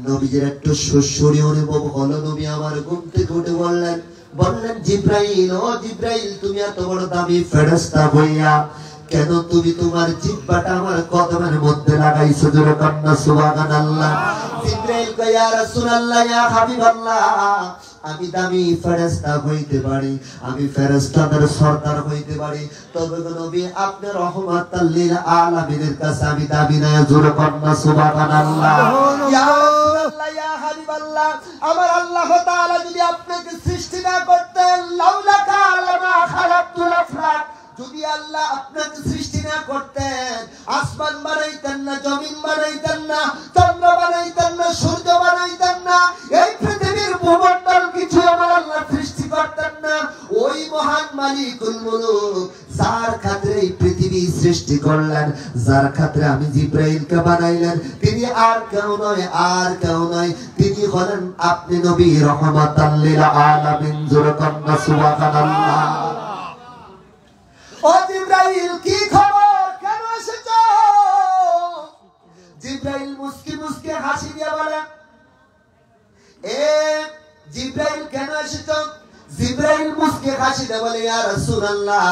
নবীজির একটু সুরসুরি অনুভব হলো। নবী আমার ঘুম থেকে উঠে বললেন জিবরাইল, ও জিবরাইল, তুমি এত বড় দামি ফেরেশতা হইয়া কেন তুমি তোমার জিহ্বাটা আমার কদমের মধ্যে লাগাইছো? জোরে কন্না সুবহানাল্লাহ। জিবরাইল কয় ইয়া রাসূলুল্লাহ, ইয়া হাবিবাল্লাহ, আমি দামি ফেরেশতা হইতে পারি, আমি ফেরেশতাদের সরদার হইতে পারি, তবে নবী আপনি রহমাতাল লিল আলামিনের কাছে আমি দামি না। জোরে কন্না সুবহানাল্লাহ। ইয়া রাসূলুল্লাহ, ইয়া হাবিবাল্লাহ, আমার আল্লাহ তাআলা যদি আপনাকে সৃষ্টি না করতেন, লাউলাকা লামা খালাকতুল আফলাক, যদি আল্লাহ আপনাকে সৃষ্টি না করতেন, আসমান বানাইতেন না, জমিন বানাইতেন না, চন্দ্র বানাইতেন না, সূর্য বানাইতেন না, এই পৃথিবীর ভূমণ্ডল কিছু আমার আল্লাহ সৃষ্টি করতেন না। ওই মহান মালিকুল মুলুক যার খাতিরে এই পৃথিবী সৃষ্টি করলেন, যার খাতিরে আমি জিবরাইলকে বানাইলেন, তিনি আর কেউ নয়, আর কেউ নয়, তিনি হলেন আপনি নবী রহমাতাল লিল আলামিন। জোরে কন্না সুবহানাল্লাহ। ও জিবরাইল, কি খবর, কেন এসেছো? জিবরাইল মুস্কি মুস্কি হাসি দিয়ে বলে, এ জিবরাইল কেন এসেছো? জিবরাইল মুস্কি হাসি দিয়ে বলে, ইয়া রাসূলুল্লাহ,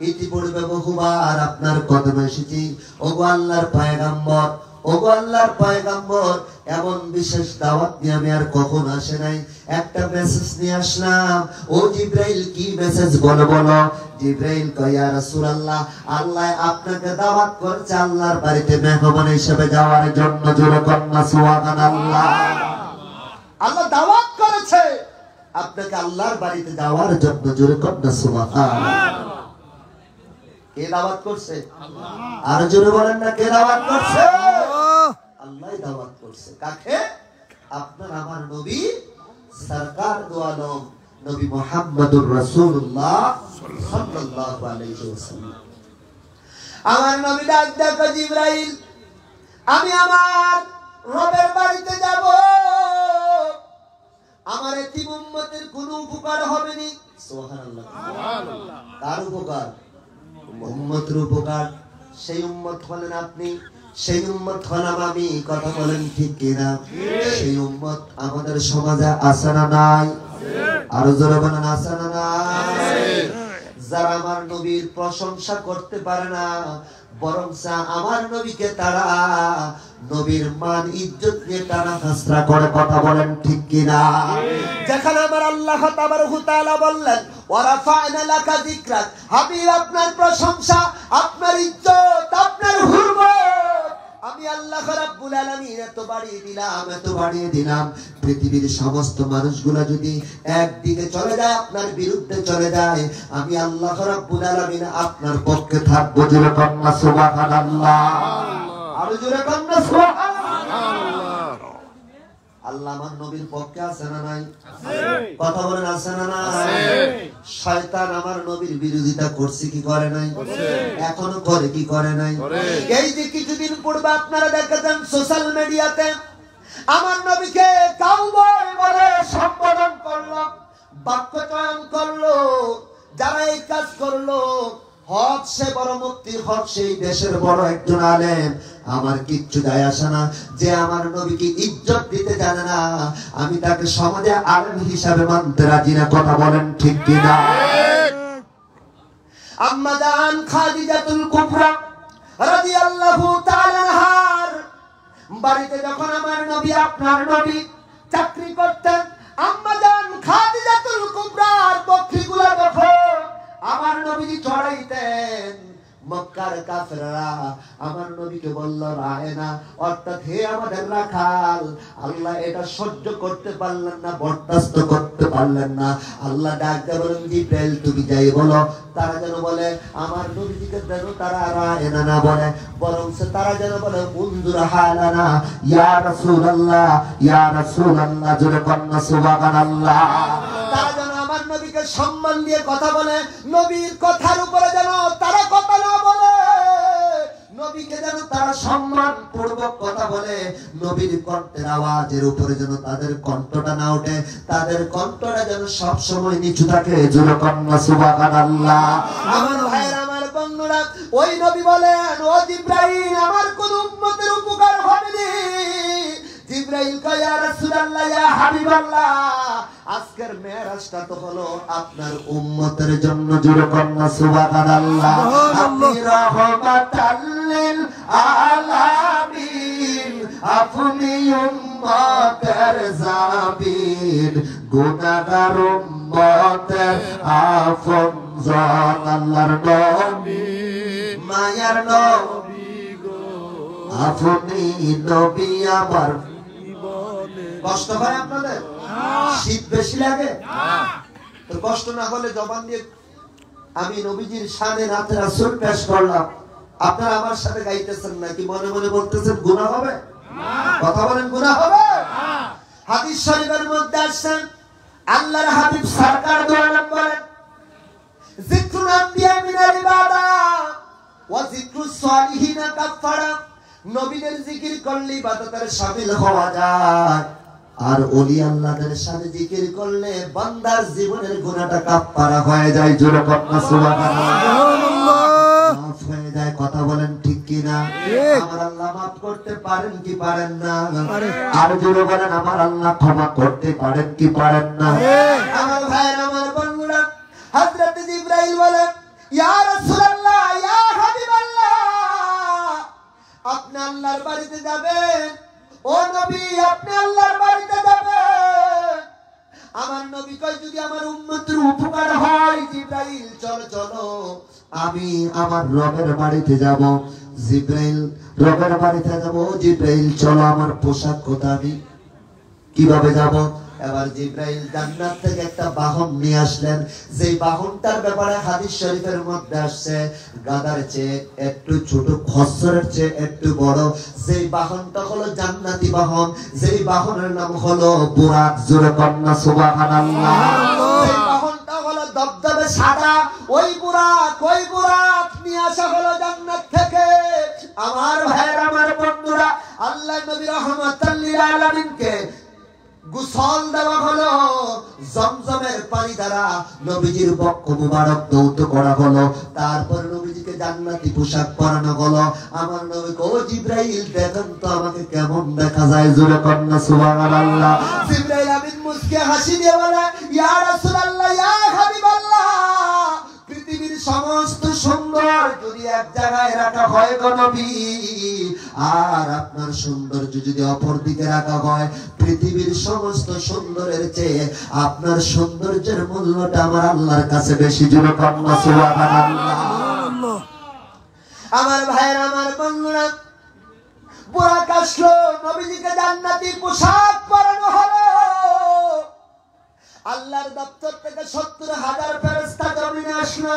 ইতিপূর্বে বহুবার আপনার কদমে এসেছি, ওগো আল্লাহর পয়গম্বর, ওগো আল্লাহর পয়গম্বর, এমন বিশেষ দাওয়াত নিয়ে আমি আর কখন আসে নাই, একটা মেসেজ নিয়ে আসলাম। ও জিবরাইল, কি মেসেজ বলো বলো? জিবরাইল কয় ইয়া রাসূলুল্লাহ, আল্লাহ আপনাকে দাওয়াত করেছে আল্লাহর বাড়িতে মেহমান হিসেবে যাওয়ার জন্য। জোরে কন্না সুবহানাল্লাহ। আল্লাহ দাওয়াত করেছে আপনাকে আল্লাহর বাড়িতে যাওয়ার জন্য। জোরে কন্না সুবহানাল্লাহ। কে দাওয়াত করছে? আল্লাহ। আর জোরে বলেন না, কে দাওয়াত করছে? আল্লাহই দাওয়াত করছে। কাকে? আপনার আমার নবী সরকার দো আলম নবী মুহাম্মদুর রাসূলুল্লাহ সাল্লাল্লাহু আলাইহি ওয়াসাল্লাম। আমার নবী ডাক দেখো, জিবরাইল, আমি আমার রবের বাড়িতে যাব, আমার এতিম উম্মতের কোনো উপকার হবে না। সুবহানাল্লাহ। সুবহানাল্লাহ। কার উপকার? উম্মতের উপকার। সেই উম্মত হলেন আপনি, সেই উম্মত হলাম আমি। কথা বলেন ঠিক কিনা? সেই উম্মত আমাদের সমাজে আছে না নাই? আর জোরে বলেন আছে না নাই? যারা আমার নবীর প্রশংসা করতে পারে না, বরং আমার নবীকে তারা নবীর মান ইজ্জত নিয়ে তারা হাসরা করে। কথা বলেন ঠিক কিনা? যেখানে আমার আল্লাহ তাবারক ওয়া তাআলা বললেন ওয়া রাফা'না লাকা যিকরাক, হাবিব আপনার প্রশংসা, আপনার ইজ্জত, আপনার হুরমত আমি আল্লাহ রাব্বুল আলামিন এত বাড়িয়ে দিলাম, পৃথিবীর সমস্ত মানুষগুলা যদি একদিকে চলে যায়, আপনার বিরুদ্ধে চলে যায়, আমি আল্লাহ রাব্বুল আলামিন আপনার পক্ষে থাকবো। জোরে কন্না সুবহানাল্লাহ। আর জোরে কন্না সুবহানাল্লাহ। আল্লাহ আমার নবীর পক্ষে আছে না নাই? কথা বলেন আছে না নাই? শয়তান আমার নবীর বিরোধিতা করছে কি করে নাই? এখনো করে কি করে নাই? এই যে কিছুদিন পূর্বে আপনারা দেখেছেন সোশ্যাল মিডিয়াতে আমার নবীকে কাউবয় বলে সম্বোধন করলো, বাক্য চয়ন করলো। যারা এই কাজ করলো, হক সে বড় মুফতি, হক সেই দেশের বড় একজন আলেম, আমার কিচ্ছু যায় আসে না। যে আমার নবীকে ইজ্জত দিতে জানে না, আমি তাকে সমাজে আলেম হিসাবে মানতে রাজি না। কথা বলেন ঠিক কিনা? আম্মা জান খাদিজাতুল কুবরা রাদিয়াল্লাহু তাআলা আনহার বাড়িতে যখন আমার নবী, আপনার নবী চাকরি করতেন, আম্মা জান খাদিজাতুল কুবরার বকরিগুলো যখন আমার নবীজি চড়াইতেন, মক্কার কাফেররা আমার নবীকে বলল রায়না, অর্থাৎ হে আমাদের রাখাল। আল্লাহ এটা সহ্য করতে পারলেন না, বরদাস্ত করতে পারলেন না। আল্লাহ ডাক দিয়ে বলেন জিবরাইল তুমি যাই বলো, তারা যেন বলে আমার নবীকে যেন তারা রায়না না বলে, বরং তারা যেন বলে উনজুর হালানা ইয়া রাসূলুল্লাহ, ইয়া রাসূলুল্লাহ, জোরে কন্না সুবহানাল্লাহ। তারা যেন আমার নবীকে সম্মান দিয়ে কথা বলে, নবীর কথার উপরে যেন তারা কথা না বলে, নবীকে যেন তারা সম্মান পূর্বক কথা বলে, নবীর কণ্ঠের আওয়াজের উপরে যেন তাদের কণ্ঠটা না ওঠে, তাদের কণ্ঠটা যেন সব সময় নিচু থাকে, জোরে কন্না সুবহানাল্লাহ। আমার ভাইরা, আমার বন্ধুরা, ওই নবী বলেন ও জিবরাইল আমার কোন উম্মতের উপকার হবে না। জিবরাইল কয় ইয়া রাসূলুল্লাহ, ইয়া হাবিবাল্লাহ, আজকের মেরাজটা তো হলো আপনার উম্মতের জন্য, জোরে কন্না সুবহানাল্লাহ। আপনি রহমাতাল লিল আলামিন, আপনি উম্মতের জাবির, গুনাহগার উম্মতের আফমজান, আল্লাহর নবী মায়ার নবী গো, আপনি নবী আমার। কষ্ট হয় আপনাদের? শীত বেশি লাগে? তো কষ্ট না হলে জবান দিয়ে আমি নবীজির শানে নাতে রাসূল পেশ করলাম, আপনারা আমার সাথে গাইতেছেন নাকি মনে মনে বলতেছেন গুনাহ হবে? কথা বলেন গুনাহ হবে? হাদিস শরীফের মধ্যে আসছে আল্লাহর হাবিব সরকার দোয়া বলেন যিকরুল আম্বিয়া মিনাল ইবাদাহ ওয়া যিকরুস সালিহিনা কাফারা, নবীদের জিকির করলে ইবাদতের শামিল হওয়া যায়, আর ওলি আল্লাহদের সাথে জিকির করলে বান্দার জীবনের গুনাহটা কাফারা হয়ে যায়, জোরে কন্না সুবহানাল্লাহ, মাফ হয়ে যায়। কথা বলেন ঠিক কি না? আমার আল্লাহ মাফ করতে পারেন কি পারেন না? আর জোরে বলেন আমার আল্লাহ ক্ষমা করতে পারেন কি পারেন না? আমার ভাইরা, আমার বন্ধুরা, হযরত জিবরাইল বলেন ইয়া রাসূলুল্লাহ, ইয়া হাবিবাল্লাহ, আপনি আল্লাহর বাড়িতে যাবেন, ও নবী আপনি আল্লাহর বাড়িতে যাবেন। আমার নবী কয় যদি আমার উম্মতের উপকার হয় জিবরাইল চলো চলো আমি আমার রবের বাড়িতে যাব। জিবরাইল রবের বাড়িতে যাব, জিবরাইল চলো আমার পোশাক কোথায়, আমি কিভাবে যাব? এবার জিবরাইল জান্নাত থেকে একটা বাহন নিয়ে আসলেন, যেই বাহনটার ব্যাপারে হাদিস শরীফের মধ্যে আসছে গাধার চেয়ে একটু ছোট, খচ্চরের চেয়ে একটু বড়। যেই বাহনটা হলো জান্নাতি বাহন, যেই বাহনের নাম হলো বুরাক, জোরে কন্না সুবহানাল্লাহ। যেই বাহনটা হলো দবদবে সাদা, ওই বুরাক নিয়ে আসা হলো জান্নাত থেকে। আমার ভাইরা, আমার বন্ধুরা, আল্লাহ নবী রহমাতাল লিল আলামিনকে গোসল দেওয়া হলো, জমজমের পানি দ্বারা নবীজির বক্ষ মুবারক ধৌত করা হলো, তারপর নবীজিকে জান্নাতি পোশাক পরানো হলো। আমার নবী ও জিবরাইল দেখেন তো আমাকে কেমন দেখা যায়, জোরে কন্না সুবহানাল্লাহ। জিবরাইল আমিন মুস্কে হাসি দিয়ে বলে ইয়া রাসূলুল্লাহ, ইয়া হাবিবাল্লাহ, পৃথিবীর সমস্ত সুন্দর যদি এক জায়গায় রাখা হয় গো নবী, আর আপনার সৌন্দর্য যদি অপর দিকে রাখা হয়, পৃথিবীর সমস্ত সুন্দরের চেয়ে আপনার সৌন্দর্যের মূল্যটা আমার আল্লাহর কাছে বেশি, জোরে কন্না সুবহানাল্লাহ। আমার ভাইরা, আমার বন্ধুরা, বুরাক আসলো, নবীজিকে জান্নাতি পোশাক পরানো হলো। আল্লাহর দপ্তর থেকে ৭০,০০০ ফেরেশতা জমিনে আসলো,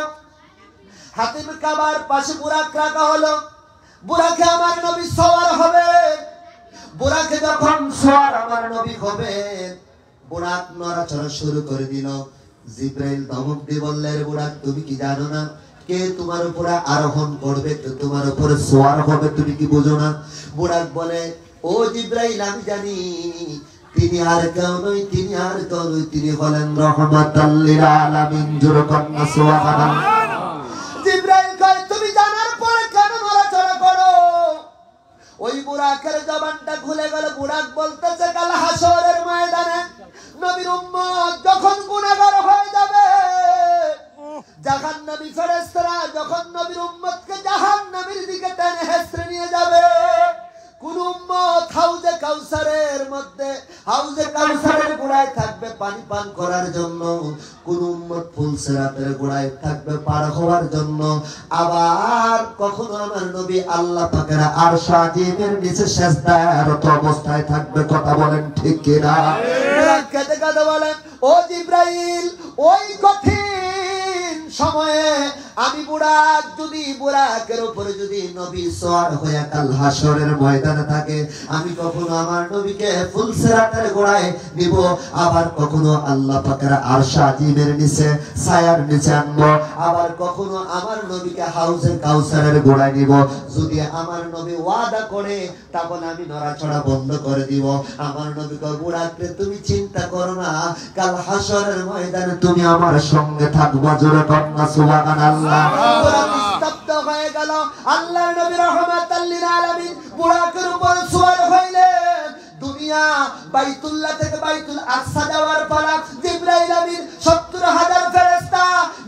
হাতিম কাবার পাশে বুরাক রাখা হলো। বুরাকে আমার নবী সওয়ার হবে, বুরাকে যখন সওয়ার আমার নবী হবে, বুরাক নড়াচড়া শুরু করে দিল। জিবরাইল ধমক দিয়ে বললেন বুরাক তুমি কি জানো না কে তোমার উপরে আরোহণ করবে, কে তোমার উপরে সওয়ার হবে, তুমি কি বুঝো না? বুরাক বলে ও জিবরাইল আমি জানি, তিনি আর কেউ নয়, তিনি আর কেউ নয়, তিনি হলেন রহমাতাল লিল আলামিন, জোরে কন্না সুবহানাল্লাহ। জিবরাইল কয় তুমি জানার পরে কেন নড়াচড়া করো? ওই বুরাকের জবানটা খুলে গেল। বুরাক বলতেছে কাল হাসরের ময়দানে নবীর উম্মত যখন গুনাহগার হয়ে যাবে, জাহান্নামী ফেরেশতারা যখন নবীর উম্মতকে জাহান্নামের দিকে টেনে হেঁচড়ে নিয়ে যাবে, কোন উম্মত হাউজে কাউসারের মধ্যে, হাউজে কাউসারের গোড়ায় থাকবে, পানি পান করার জন্য, কোন উম্মত ফুলসিরাতের গোড়ায় থাকবে পার হওয়ার জন্য। আবার কখনো আমার নবী আল্লাহ পাকের আরশ আজিমের নিচে সিজদারত অবস্থায় থাকবে। কথা বলেন ঠিক কিনা? কেঁদে কেঁদে বলেন, ও জিব্রাইল, ওই কঠিন সময়ে আমি বুরাক, যদি বুরাকের উপরে যদি নবী সওয়ার হয়ে কাল হাসরের ময়দানে থাকে, আমি কখনো আমার নবীকে ফুলসিরাতের গোড়ায় নিব, আবার কখনো আল্লাহ পাকের আরশ আজিমের নিচে ছায়ার নিচে আনবো, আবার কখনো আমার নবীকে হাউজে কাউসারের গোড়ায় নিব। যদি আমার নবী ওয়াদা করে, তখন আমি নড়াচড়া বন্ধ করে দিব। আমার নবীকে বুরাকরে তুমি চিন্তা করো না, কাল হাসরের ময়দানে তুমি আমার সঙ্গে থাকবা। জোরে কন্যা সুবহানাল্লাহ। বুরাক স্তব্ধ হয়ে গেল। আল্লাহর নবী রাহমাতাল লিল আলামিন বুরাকের উপর সওয়ার হইলেন। দুনিয়া বাইতুল্লাহ থেকে বাইতুল আকসা যাওয়ার পালা। জিবরাইল আমিন ৭০,০০০ ফেরেশতা,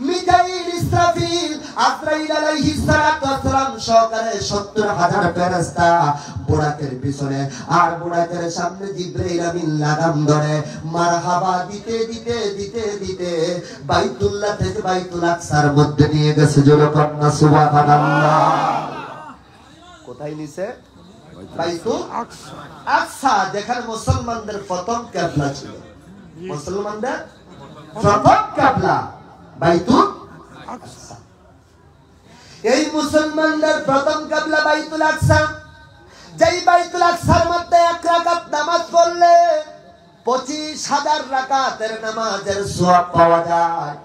মিকাইল, ইসরাফিল, আজরাইল আলাইহিস সালাতু ওয়াস সালাম সহকারে ৭০,০০০ ফেরেশতা বুরাকের পিছনে, আর বুরাকের সামনে জিবরাইল আমিন লাগাম ধরে মারহাবা দিতে দিতে দিতে দিতে বাইতুল্লাহ থেকে বাইতুল আকসার মধ্যে নিয়ে গেছে। জোরে কন্যা সুবহানাল্লাহ। কোথায় নিছে? বাইতুল আকসা, যেখানে মুসলমানদের প্রথম কিবলা ছিল। মুসলমানদের প্রথম কিবলা বাইতুল আকসা। এই মুসলমানদের প্রথম কিবলা বাইতুল আকসা। যেই বাইতুল আকসার মধ্যে ১ রাকাত নামাজ পড়লে ২৫,০০০ রাকাতের নামাজের সওয়াব পাওয়া যায়।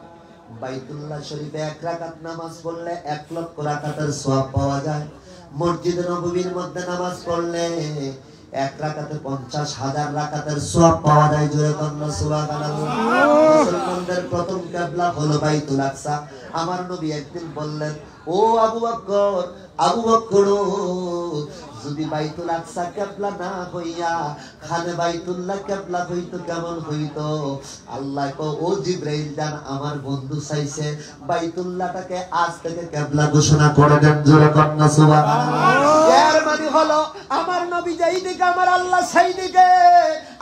বাইতুল্লাহ শরীফে ১ রাকাত নামাজ পড়লে ১,০০,০০০ রাকাতের সওয়াব পাওয়া যায়। মসজিদ নববীর মধ্যে নামাজ পড়লে ১ রাকাতে ৫০,০০০ রাকাতের সওয়াব পাওয়া যায়। জোরে কন্যা সুবহানাল্লাহ। মুসলমানদের প্রথম কিবলা হলো বাইতুল আকসা। আমার নবী একদিন বললেন, ও আবু বকর, আবু বকর, যদি বাইতুল আকসা কিবলা না হইয়া খানে বাইতুল্লাহ কিবলা হইতো কেমন হইতো? আল্লাহ কো, ও জিবরাইল জান, আমার বন্ধু চাইছে বাইতুল্লাহটাকে আজ থেকে কিবলা ঘোষণা করে দেন। জোরে কন্যা সুবহানাল্লাহ। এর মানে হলো আমার নবী যেই দিকে, আমার আল্লাহ সেই দিকে।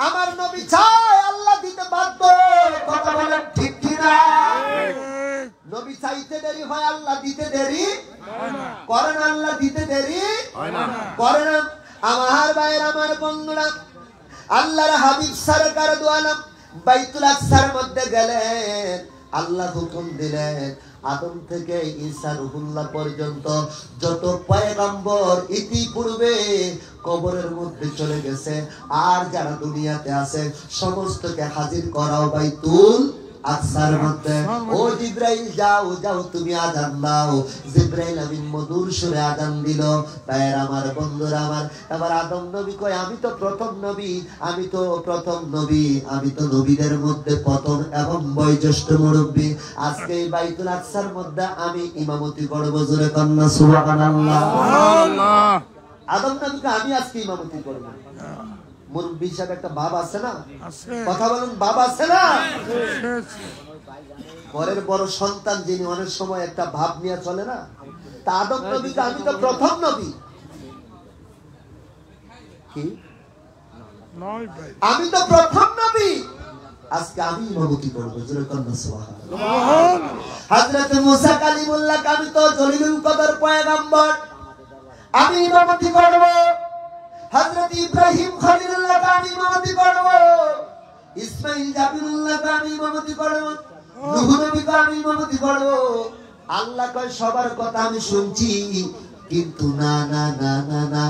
আমার নবী চায়, আল্লাহ দিতে বাধ্য। কথা বলেন ঠিক কি না? নবী চাইতে দেরি হয়, আল্লাহ দিতে দেরি করেন। আল্লাহ দিতে দেরি করেন। আমার ভাইয়ের, আমার বন্ধুরা, আল্লাহর হাবিব সরকার দু আলম বাইতুল আকসার মধ্যে গেলেন। আল্লাহ হুকুম দিলেন, আদম থেকে ঈসা রুহুল্লাহ পর্যন্ত যত পয়গম্বর ইতিপূর্বে কবরের মধ্যে চলে গেছে, আর যারা দুনিয়াতে আছে সমস্তকে হাজির করাও বাইতুল আকসার মধ্যে। ও জিবরাইল, যাও যাও, তুমি আযান দাও। জিবরাইল আমিন মধুর সুরে আযান দিল। ভাইয়ের আমার, বন্ধুরা আমার, এবার আদম নবী কয়, আমি তো প্রথম নবী, আমি তো প্রথম নবী, আমি তো নবীদের মধ্যে প্রথম এবং বয়োজ্যেষ্ঠ মুরব্বী। আজকে এই বাইতুল আকসার মধ্যে আমি ইমামতি করব। জোরে কন্যা সুবহানাল্লাহ। আদম নবীকে আমি আজকে ইমামতি করব। মুরব্বী হিসাবে একটা বাপ আছে না? কথা বলুন, বাপ আছে না? ঘরের বড় সন্তান যিনি, অনেক সময় একটা ভাব নিয়ে চলে না? তা আদম নবীকে আমি তো প্রথম নবী, কি আমি তো প্রথম নবী, আজকে আমি ইমামতি করব। জোরে কন্যা সুবহানাল্লাহ। হযরত মুসা কালিমুল্লাহ, আমি তো জলিলুল কদর পয়গম্বর, আমি ইমামতি করব। হযরত ইব্রাহিম খলিলুল্লাহ, আমি ইমামতি করব। ইসমাঈল জাবিরুল্লাহ, আমি ইমামতি করব। নূহ নবীকে আমি ইমামতি করব। আল্লাহ কয়, সবার কথা আমি শুনছি, কিন্তু না না না না না,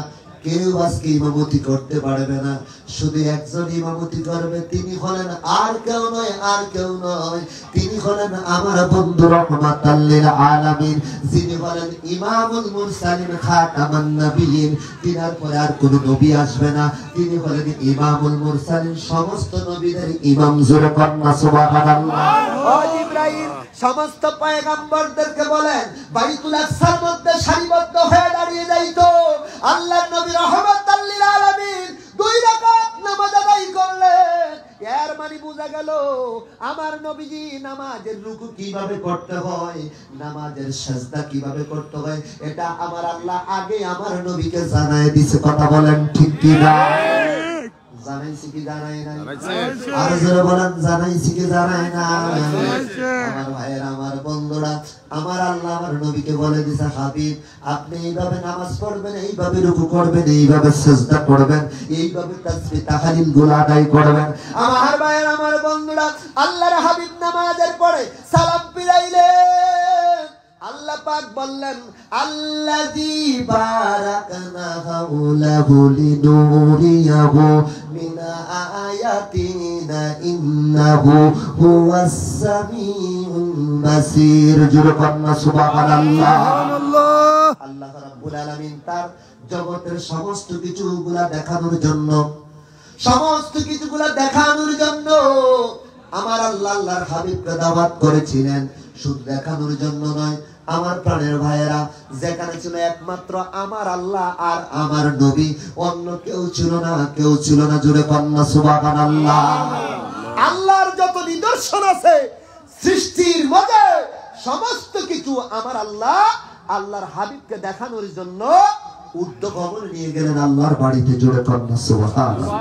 কেউ আজকে ইমামতি করতে পারবে না। শুধু একজন ইমামতি করবে, তিনি হলেন আর কেউ নয়, আর কেউ নয়, তিনি হলেন আমার বন্ধু রাহমাতাল লিল আলামিন, যিনি হলেন ইমামুল মুরসালিন, খাতামান নবিয়্যিন। তিনার পরে আর কোন নবী আসবে না, তিনি হলেন ইমামুল মুরসালিন, সমস্ত নবীদের ইমাম। জোরে কন্যা সুবহানাল্লাহ। ও জিবরাইল, সমস্ত পয়গম্বরদেরকে বলেন বাইতুল আকসার মধ্যে সারিবদ্ধ হয়ে দাঁড়িয়ে যাইতো। আল্লাহর নবী রাহমাতাল লিল আলামিন 2 রাকাত নামাজ আদায় করলেন। এর মানে বোঝা গেল আমার নবীজি নামাজের রুকু কিভাবে করতে হয়, নামাজের সিজদা কিভাবে করতে হয়, এটা আমার আল্লাহ আগে আমার নবীকে জানায় দিয়েছে। কথা বলেন ঠিক কি না? জানাইছি কি জানাই না? জানাইছে। আর যারা বলেন জানাইছি কি জানাই না? আমার ভাইয়েরা, আমার বন্ধুরা, আমার আল্লাহ আমার নবীকে বলে দিয়েছে, হাবিব আপনি এইভাবে নামাজ পড়বেন, এইভাবে রুকু করবেন, এইভাবে সিজদা করবেন, এইভাবে তাসবিহ তাহলিল গুলো আদায় করবেন। আমার ভাইয়েরা, আমার বন্ধুরা, আল্লাহর হাবিব নামাজের পরে সালাম ফিরাইলেন। আল্লাহ পাক বললেন, আল্লাযী বারাকনা হাওলাহু লিনুরিয়াহু মিন আয়াতিনা ইন্নাহু হুয়াস সামিউল বাসীর। জোরে কন্না সুবহানাল্লাহ। আল্লাহ রাব্বুল আলামিন তার জগতের সমস্ত কিছুগুলা দেখানোর জন্য, সমস্ত কিছুগুলা দেখানোর জন্য আমার আল্লাহ আল্লাহর হাবিবকে দাওয়াত করেছিলেন। শুধু দেখানোর জন্য নয়, আমার প্রাণের ভাইয়েরা, যেখানে ছিল একমাত্র আমার আল্লাহ আর আমার নবী, অন্য কেউ ছিল না, কেউ ছিল না। জোরে কন্না সুবহানাল্লাহ। আল্লাহর যত নিদর্শন আছে সৃষ্টির মধ্যে, সমস্ত কিছু আমার আল্লাহ আল্লাহর হাবিবকে দেখানোর জন্য উদ্যোগ নিয়ে গেলেন আল্লাহর বাড়িতে। জোরে কন্না সুবহানাল্লাহ।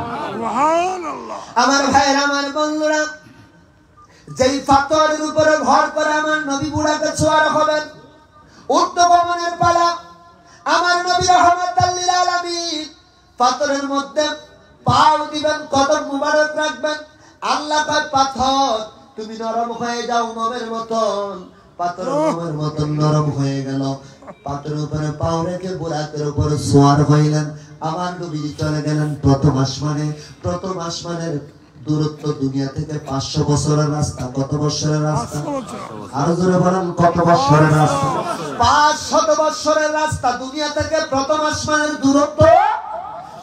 আমার ভাইয়েরা, আমার বন্ধুরা, যেই ফাতরের উপরে ভর করে আমার নবী বুড়াকে ছোঁয়ার হবেন, উদ্যোগমনের পালা। আমার নবী রাহমাতাল লিল আলামিন ফাতরের মধ্যে পাও দিবেন, কদম মুবারক রাখবেন। আল্লাহ পাক, পাথর তুমি নরম হয়ে যাও মোমের মতন। পাথর মোমের মতন নরম হয়ে গেল। পাথরের উপরে পাও রেখে বুড়াকের উপরে ছোঁয়ার হইলেন। আমার নবী চলে গেলেন প্রথম আসমানে। প্রথম আসমানের দূরত্ব দুনিয়া থেকে 500 বছরের রাস্তা। কত বছরের রাস্তা? আরো জোরে বলেন, কত বছরের রাস্তা? 500 বছরের রাস্তা দুনিয়া থেকে প্রথম আসমানের দূরত্ব।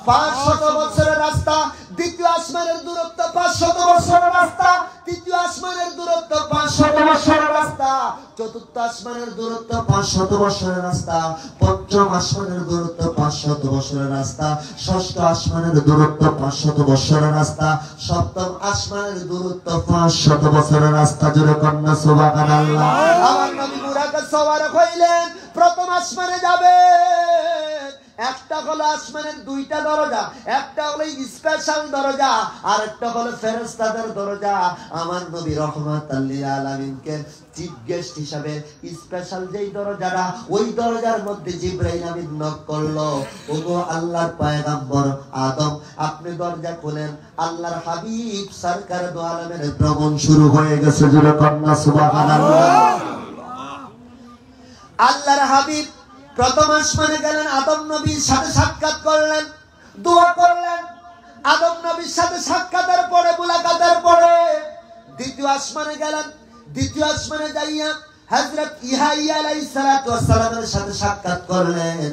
500 বছরের রাস্তা। দ্বিতীয় আসমানের দূরত্ব 500 বছরের রাস্তা। তৃতীয় আসমানের দূরত্ব 500 বছরের রাস্তা। চতুর্থ আসমানের দূরত্ব 500 বছরের রাস্তা। পঞ্চম আসমানের দূরত্ব 500 বছরের রাস্তা। ষষ্ঠ আসমানের দূরত্ব 500 বছরের রাস্তা। সপ্তম আসমানের দূরত্ব 500 বছরের রাস্তা। জোরে কন্না সুবহানাল্লাহ। আমার নবী বুরাকে সওয়ার হইলেন, প্রথম আসমানে যাবে। একটা হলো আসমানের দুইটা দরজা, একটা হলো স্পেশাল দরজা, আর একটা হলো ফেরেশতাদের দরজা। আমার নবী রাহমাতাল লিল আলামিনকে চিফ গেস্ট হিসাবে স্পেশাল যেই দরজাটা, ওই দরজার মধ্যে জিবরাইল আমিন নক করলো, ওগো আল্লাহর পয়গম্বর আদম, আপনি দরজা খুলেন। আল্লাহর হাবিব সরকার দো আলমের ভ্রমণ শুরু হয়ে গেছে। জোরে কন্না সুবহানাল্লাহ। আল্লাহর হাবিব প্রথম আসমানে গেলেন, আদম নবীর সাথে সাক্ষাৎ করলেন, দোয়া করলেন। আদম নবীর সাথে সাক্ষাতের পরে, মুলাকাতের পরে দ্বিতীয় আসমানে গেলেন। দ্বিতীয় আসমানে যাইয়া হযরত ইহয়া আলাইহিস সালাতু ওয়াস সালামের সাথে সাক্ষাৎ করলেন।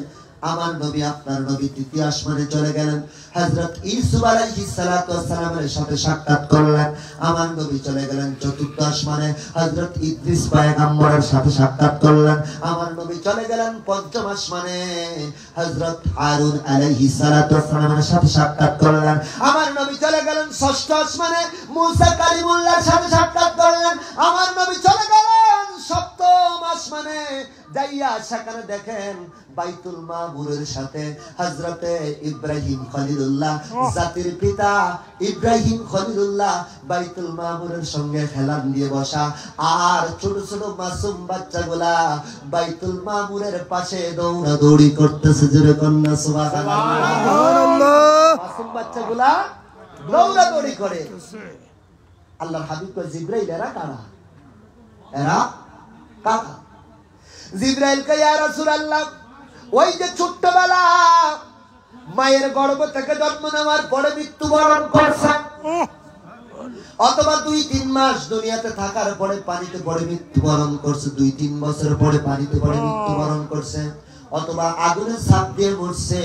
আমার নবী, আপনার নবী তৃতীয় আসমানে চলে গেলেন। হযরত ইউসুফ আলাইহিস সালাতু ওয়াস সালামের সাথে সাক্ষাৎ করলেন। আমার নবী চলে গেলেন চতুর্থ আসমানে। হযরত ইদ্রিস পয়গম্বরের সাথে সাক্ষাৎ করলেন। আমার নবী চলে গেলেন পঞ্চম আসমানে। হযরত হারুন আলাইহিস সালাতু ওয়াস সালামের সাথে সাক্ষাৎ করলেন। আমার নবী চলে গেলেন ষষ্ঠ আসমানে। মুসা কালিমুল্লাহর সাথে সাক্ষাৎ করলেন। আমার নবী চলে গেলেন সপ্তম আসমানে। যাইয়া সেখানে দেখেন বাইতুল মামুরের সাথে হযরতে ইব্রাহিম খলিলুল্লাহ, জাতির পিতা ইব্রাহিম খলিলুল্লাহ বাইতুল মামুরের সঙ্গে খেলান দিয়ে বসা। আর ছোট ছোট মাসুম বাচ্চাগুলা বাইতুল মামুরের পাশে দৌড়াদৌড়ি করতেছে। জোরে কন্না সুবহানাল্লাহ। মাসুম বাচ্চাগুলা দৌড়াদৌড়ি করে। আল্লাহর হাবিব কয়, জিবরাইল এরা কারা? এরা কারা? জিবরাইল কয়, ইয়া রাসূলুল্লাহ, ওই যে ছোট্টবেলা মায়ের গর্ভ থেকে জন্ম নেওয়ার পরে মৃত্যুবরণ করছে, অথবা 2-3 মাস দুনিয়াতে থাকার পরে পানিতে পড়ে মৃত্যুবরণ করছে, 2-3 বছর পরে পানিতে পড়ে মৃত্যুবরণ করছে, অথবা আগুনে ঝাঁপ দিয়ে মরছে।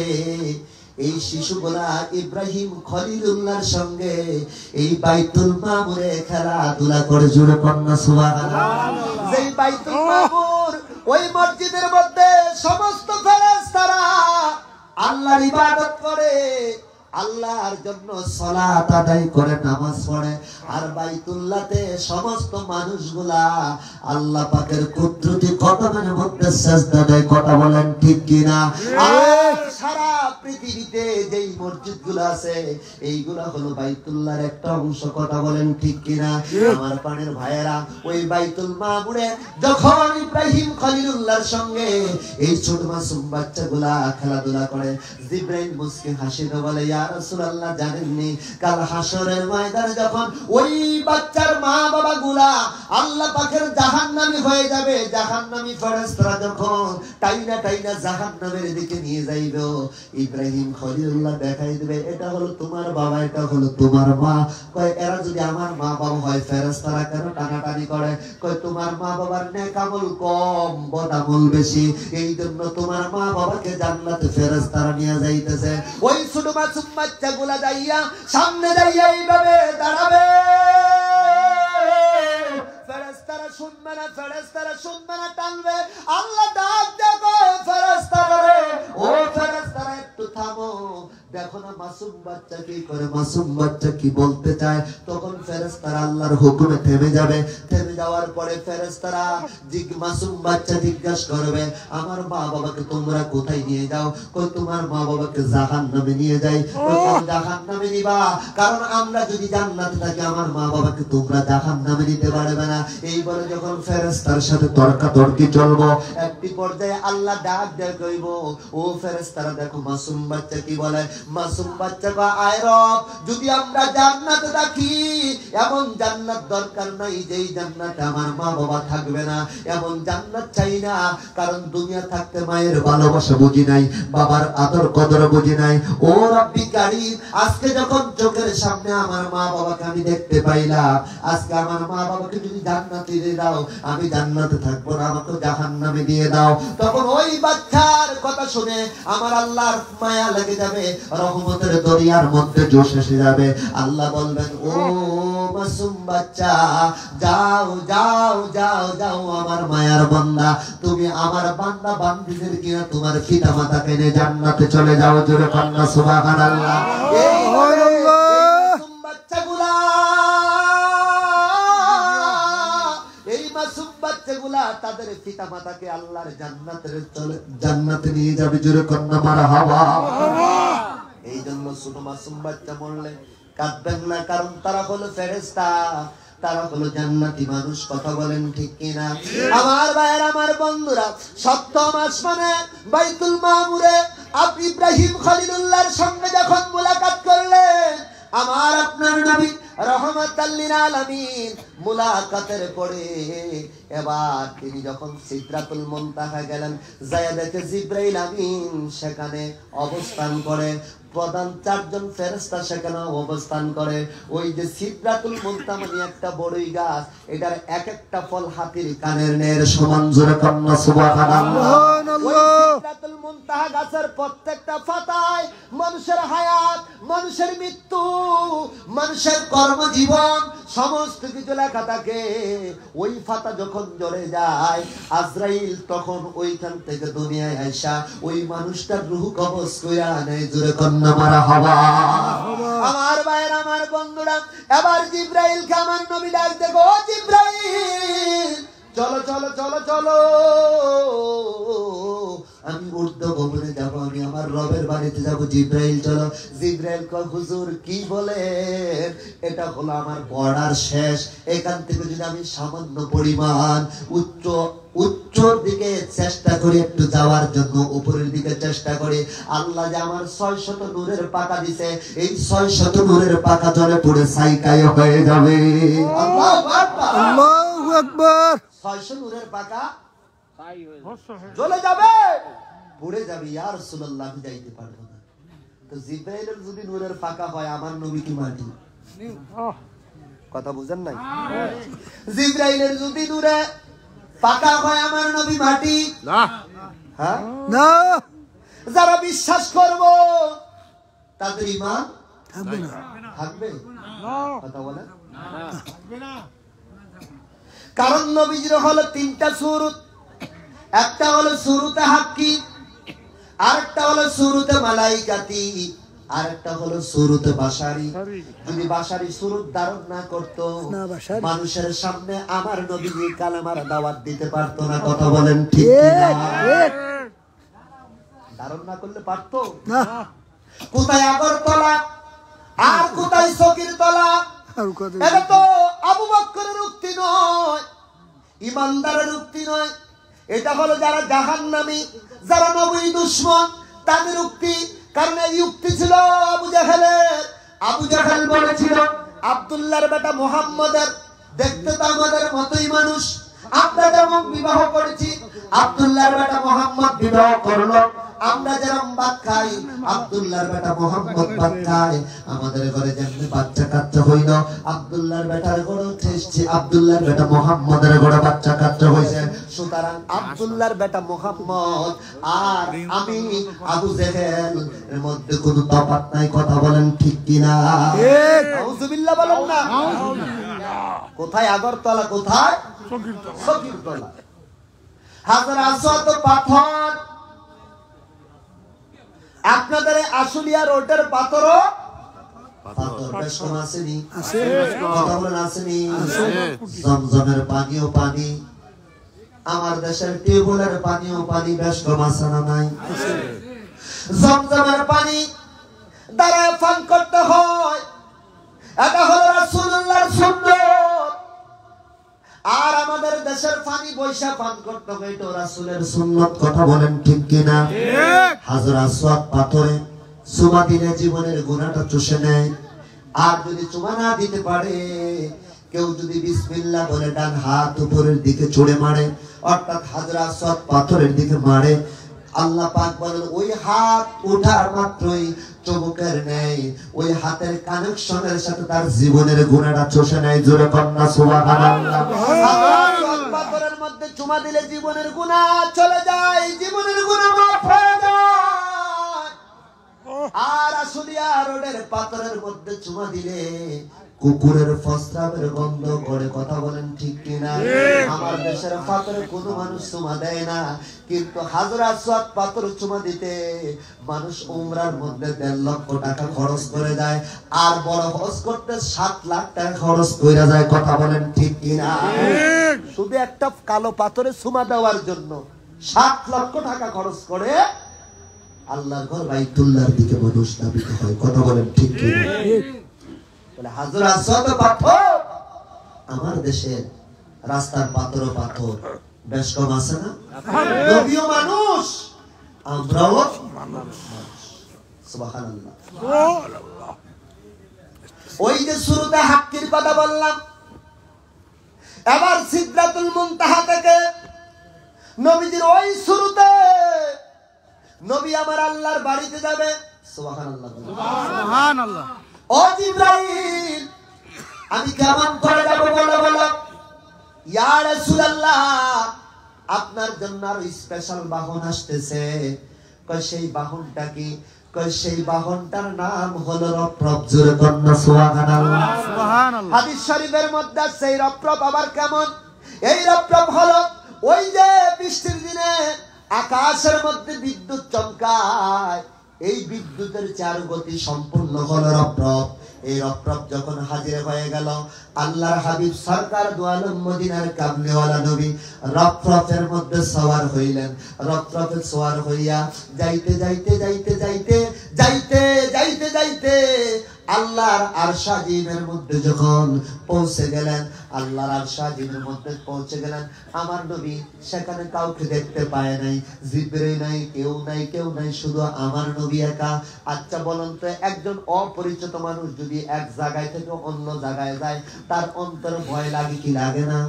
এই শিশুগুলা ইব্রাহিম খলিলুল্লাহর সঙ্গে এই বাইতুল মামুরে খেলাধুলা করে। জোরে কন্না সুবহানাল্লাহ। যেই বাইতুল মামুর, ওই মসজিদের মধ্যে সমস্ত ফেরেশতারা আল্লাহর ইবাদত করে, আল্লাহর জন্য সালাত আদায় করে, নামাজ পড়ে। আর বাইতুল্লাহতে সমস্ত মানুষগুলা আল্লাহ পাকের কুদরতি কদমের মধ্যে সিজদা দেয়। কথা বলেন ঠিক কিনা? আর সারা পৃথিবীতে যেই মসজিদগুলো আছে এইগুলা হলো বাইতুল্লাহর একটা অংশ। কথা বলেন ঠিক কিনা আমার প্রাণের ভাইয়েরা? ওই বাইতুল মামুরে যখন ইব্রাহিম খলিলুল্লাহর সঙ্গে এই ছোট মাসুম বাচ্চাগুলা খেলাধুলা করে, জিবরাইল মুস্কি হাসিতে বলে, ইয়া রাসূলুল্লাহ জানেননি কাল হাসরের ময়দানে যখন ওই বাচ্চার মা বাবা গুলা আল্লাহ পাকের জাহান্নামী হয়ে যাবে, জাহান্নামী ফেরেশতারা যখন টাইনা টাইনা জাহান্নামের দিকে নিয়ে যাইবে, ইব্রাহিম খলিলুল্লাহ দেখাই দিবে এটা হলো তোমার বাবা, এটা হলো তোমার মা। কয় এরা যদি আমার মা বাবা হয় ফেরেশতারা কেন টানাটানি করে? কয় তোমার মা বাবার নেক আমল কম, বদ আমল বেশি, এই জন্য তোমার মা বাবাকে জান্নাতে ফেরেশতারা নিয়ে যাইতেছে। ওই ছোট মাসুম বাচ্চাগুলা যাইয়া সামনে যাইয়া এইভাবে দাঁড়াবে, ফেরেশতারা শুনবে না, ফেরেশতারা শুনবে না, টানবে। আল্লাহ ডাক দেবে ফেরেশতারা, রে ও ফেরেশতারা একটু থামো, দেখো না মাসুম বাচ্চা কি করে, মাসুম বাচ্চা কি বলতে চায়। তখন ফেরেশতারা আল্লাহর হুকুমে থেমে যাবে। থেমে যাওয়ার পরে ফেরেশতারা মাসুম বাচ্চা জিজ্ঞাসা করবে, আমার মা বাবাকে তোমরা কোথায় নিয়ে যাও? কই তোমার মা বাবাকে জাহান্নামে নিয়ে যাই। জাহান্নামে নিবা? কারণ আমরা যদি জান্নাতে থাকি আমার মা বাবাকে তোমরা জাহান্নামে নিতে পারবে না। এই বলে যখন ফেরেশতার সাথে তর্কাতর্কি চলবো, একটি পর্যায়ে আল্লাহ ডাক দিয়ে কইব, ও ফেরেশতারা দেখো মাসুম বাচ্চা কি বলে। মাসুম বাচ্চা কয়, আয় রব, যদি আমরা জান্নাতে থাকি এমন জান্নাত দরকার নাই যেই জান্নাতে আমার মা বাবা থাকবে না, এমন জান্নাত চাই না। কারণ দুনিয়া থাকতে মায়ের ভালোবাসা বুঝি নাই, বাবার আদর কদর বুঝি নাই। ও রব্বি কারীম, আজকে যখন চোখের সামনে আমার মা বাবাকে আমি দেখতে পাইলাম, আজকে আমার মা বাবাকে যদি জান্নাতে দিয়ে দাও আমি জান্নাতে থাকবো না, আমাকে জাহান্নামে দিয়ে দাও। তখন ওই বাচ্চার কথা শুনে আমার আল্লাহর মায়া লেগে যাবে, রহমতের দরিয়ার মধ্যে জোশ এসে যাবে। আল্লাহ বলবেন, ও মাসুম বাচ্চা যাও যাও যাও যাও আমার মায়ার বান্দা, তুমি আমার বান্দা বান্দীদের কিনা তোমার পিতা মাতাকে নিয়ে জান্নাতে চলে যাও। জোরে কন্যা সুবহানাল্লাহ। এই মাসুম বাচ্চাগুলা, এই মাসুম বাচ্চাগুলা তাদের পিতা মাতাকে আল্লাহর জান্নাতে নিয়ে যাবে। জোরে কন্যা মারহাবা। এই জন্য ছোট মাসুম বাচ্চা মরলে কাঁদবেন না, কারণ তারা হলো ফেরেশতা, তারা হলো জান্নাতি মানুষ। কথা বলেন ঠিক কিনা আমার ভাইয়ের, আমার বন্ধুরা? সপ্তম আসমানে বাইতুল মামুরে আপনি ইব্রাহিম খলিলুল্লাহর সঙ্গে যখন মুলাকাত করলেন, আমার আপনার নবী রহমাতাল লিল আলামিন মুলাকাতের পরে এবার তিনি যখন সিদরাতুল মুনতাহা গেলেন, যায়া দেখে জিবরাইল আমিন সেখানে অবস্থান করে, প্রধান চারজন ফেরেশতা সেখানে অবস্থান করে। ওই যে সিদরাতুল মুনতাহা মানে একটা বড়ই গাছ, এটার এক একটা ফল হাতির কানের নের সমান। জোরে কন্যা সুবহানাল্লাহ। ওই সিদরাতুল মুনতাহা গাছের প্রত্যেকটা পাতায় মানুষের হায়াত, মানুষের মৃত্যু, মানুষের কর্মজীবন সমস্ত কিছু লেখা থাকে। ওই পাতা যখন ঝরে যায়, আজরাইল তখন ওইখান থেকে দুনিয়ায় আইসা ওই মানুষটার রূহ কবজ কইরা নেয়। জোরে কন্যা মারহাবা। আমার ভাইয়ের, আমার বন্ধুরা, এবার জিবরাইলকে আমার নবী ডাক দেখো, ও জিবরাইল চলো চলো চলো চলো, আমি ঊর্ধ্ব ভবনে যাব, আমি আমার রবের বাড়িতে যাব। জিবরাইল চলো। জিবরাইল কয়, হুজুর কি বলেন? এটা হলো আমার বর্ডার শেষ, এখান থেকে যদি আমি সামান্য পরিমাণ উচ্চর দিকে চেষ্টা করি, একটু যাওয়ার জন্য উপরের দিকে চেষ্টা করি, আল্লাহ যে আমার 600 নূরের পাকা দিছে, এই 600 নূরের পাকা জলে পড়ে ছাইকায় হয়ে যাবে। আল্লাহু আকবার, আল্লাহু আকবার। 600 নূরের পাকা জ্বলে যাবে, পুড়ে যাবে। ইয়া রাসূলুল্লাহ, আমি যাইতে পারবো না। তো জিবরাইলের যদি নূরের পাকা হয়, আমার নবী কি মাটি? কথা বুঝেন নাই? জিবরাইলের যদি নূরে পাকা হয়, আমার নবী মাটি না। হ্যাঁ না। যারা বিশ্বাস করব তাদের ঈমান থাকবে না, থাকবে না। কথা বলেন না। কারণ নবীজির হলো 3টা সুরত, একটা হলো সুরতে হাক্কি, আরেকটা হলো সুরতে মালাইকাতি, আরেকটা হলো সুরতে বাশারি। যদি বাশারি সুরত ধারণ না করতো, মানুষের সামনে আমার নবীজি কালেমার দাওয়াত দিতে পারতো না। কথা বলেন ঠিক না? ধারণ না করলে পারতো না। কোথায় আগরতলা আর কোথায় সকিরতলা? এটা তো আবু বকরের উক্তি নয়, ইমানদারের উক্তি নয়, এটা হলো যারা জাহান্নামী, যারা নবী দুশমন তাদের উক্তি। কারণ এই উক্তি ছিল আবু জাহেলের। আবু জাহেল বলেছিল আব্দুল্লাহর বেটা মুহাম্মদের, দেখতে তো আমাদের মতোই মানুষ, আমরা যেমন বিবাহ করেছি আব্দুল্লাহর বেটা মুহাম্মদ বিবাহ করলো, আমরা যেরকম ভাত খাই আব্দুল্লাহর বেটা মুহাম্মদ ভাত খায়, আমাদের ঘরে যেমন বাচ্চা কাচ্চা হইল আব্দুল্লাহর বেটার ঘরে ঠেসছে, আব্দুল্লাহর বেটা মুহাম্মদের ঘরে বাচ্চা কাচ্চা হইছে। সুতরাং আব্দুল্লাহর বেটা মুহাম্মদ আর আমি আবু জেহেল এর মধ্যে কোনো তফাৎ নাই। কথা বলেন ঠিক কিনা? ঠিক। নাউজুবিল্লাহ বলেন না। কোথায় আগরতলা, কোথায় সকিরতলা। হাজার আসওয়াদ পাথর, আপনাদের আশুলিয়া রোডের পাথরও পাথর বেশ কম আসেনি? কথা বলেন আসেনি? জমজমের পানিও পানি, আমার দেশের টিউবওয়েলের পানিও পানি, বেশ কম আসে না নাই? জমজমের পানি দ্বারা পান করতে হয়, এটা হলো রাসূলুল্লাহর সুন্নাত। আর আমাদের দেশের পানি বৈশা পান করতে হয়, এটা রাসূলের সুন্নাত। কথা বলেন ঠিক কিনা? ঠিক। হাজার আসওয়াদ পাথরে চুমা দিলে জীবনের গুনাহটা চুষে নেয়। আর যদি চুমা না দিতে পারে, কেউ যদি বিসমিল্লাহ বলে ডান হাত উপরের দিকে ছুঁড়ে মারে, অর্থাৎ হাজার আসওয়াদ পাথরের দিকে মারে, আল্লাহ পাক বলেন ওই হাত ওঠার মাত্রই চুমুকের নেই, ওই হাতের কানেকশনের সাথে তার জীবনের গুনাহটা চষে নেয়। জোরে কন্যা সুবহানাল্লাহ। পাথরের মধ্যে চুমা দিলে জীবনের গুনাহ চলে যায়, জীবনের গুনাহ মাফ হয়ে যায়। আর আশুলিয়া রোডের পাথরের মধ্যে চুমা দিলে কুকুরের ফসরাবের গন্ধ করে। কথা বলেন ঠিক কিনা? আমার দেশের পাথরে কোনো মানুষ চুমা দেয় না, কিন্তু হাজার আসওয়াদ পাথর চুমা দিতে মানুষ উমরার মধ্যে 1.5 লক্ষ টাকা খরচ করে যায়, আর বড় হজ করতে 7 লাখ টাকা খরচ করে যায়। কথা বলেন ঠিক কিনা? শুধু একটা কালো পাথরে চুমা দেওয়ার জন্য 7 লক্ষ টাকা খরচ করে আল্লাহর ঘর বাইতুল্লাহর দিকে মানুষ নামিত হয়। কথা বলেন ঠিক কিনা? হাজার আসওয়াদ পাথর আমার দেশের রাস্তার পাথর, পাথর বেশ কম আছে না? নবীও মানুষ, আমরাও মানুষ। সুবহানাল্লাহ। ওই যে শুরুতে হাক্কির কথা বললাম, এবার সিদরাতুল মুনতাহা থেকে নবীজির ওই শুরুতে নবী আমার আল্লাহর বাড়িতে যাবে। সুবহানাল্লাহ, সুবহানাল্লাহ। ও জিবরাইল, আমি কেমন করে যাব বলো বলো। ইয়া রাসূলুল্লাহ, আপনার জন্য আর স্পেশাল বাহন আসতেছে। কই সেই বাহনটা কি? কই সেই বাহনটার নাম হলো রপ্রপ। জোরে কন্যা সুবহানাল্লাহ, সুবহানাল্লাহ। হাদিস শরীফের মধ্যে সেই রপ্রপ আবার কেমন? এই রপ্রপ হলো ওই যে বৃষ্টির দিনে আকাশের মধ্যে বিদ্যুৎ চমকায়, এই বিদ্যুতের 4 গতি সম্পূর্ণ হলো রপ্রপ। এই রপ্রপ যখন হাজির হয়ে গেল, আল্লাহর হাবিব সরকার দু আলম মদিনার কামলিওয়ালা নবী রপ্রপের মধ্যে সওয়ার হইলেন। রপ্রপে সওয়ার হইয়া যাইতে যাইতে যাইতে যাইতে যাইতে যাইতে যাইতে আল্লাহর আরশ আজিমের মধ্যে যখন পৌঁছে গেলেন, আল্লাহর আরশ আজিমের মধ্যে পৌঁছে গেলেন, আমার নবী সেখানে কাউকে দেখতে পায় নাই, জিবরাইল নাই, কেউ নাই, কেউ নাই, শুধু আমার নবী একা। আচ্ছা বলুন তো, একজন অপরিচিত মানুষ যদি এক জায়গায় থেকে অন্য জায়গায় যায়, তার অন্তরে ভয় লাগে কি লাগে না?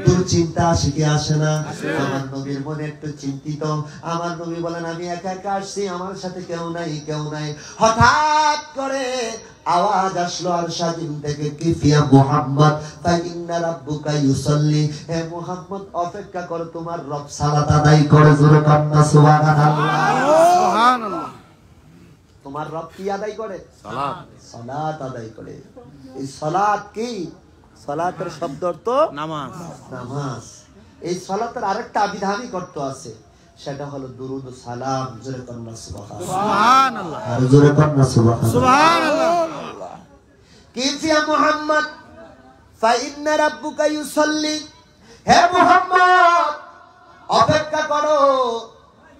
দুশ্চিন্তা আসে কি আসে না? আমার নবীর মনে একটু চিন্তিত। আমার নবী বলেন আমি একা একা আসছি, আমার সাথে কেউ নাই, কেউ নাই। হঠাৎ করে আওয়াজ আসলো আরশ আজিম থেকে, কিফিয়া মুহাম্মদ ফাইন্না রাব্বুকা ইউসাল্লি। হে মুহাম্মদ, অপেক্ষা করো, তোমার রব সালাত আদায় করে। জোরে কন্যা সুবহানাল্লাহ, সুবহানাল্লাহ। তোমার রব কি আদায় করে? সালাত, সালাত আদায় করে। এই সালাত কি? সালাতের শব্দ অর্থ নামাজ, নামাজ। এই সালাতের আরেকটা আবিধানিক অর্থ আছে, সেটা হলো দুরুদ ও সালাম। জোরে কন্যা সুবহানাল্লাহ, আর জোরে কন্যা সুবহানাল্লাহ। কিফিয়া মুহাম্মদ ফাইন্না রাব্বুকা ইউসাল্লি। হে মুহাম্মদ, অপেক্ষা করো,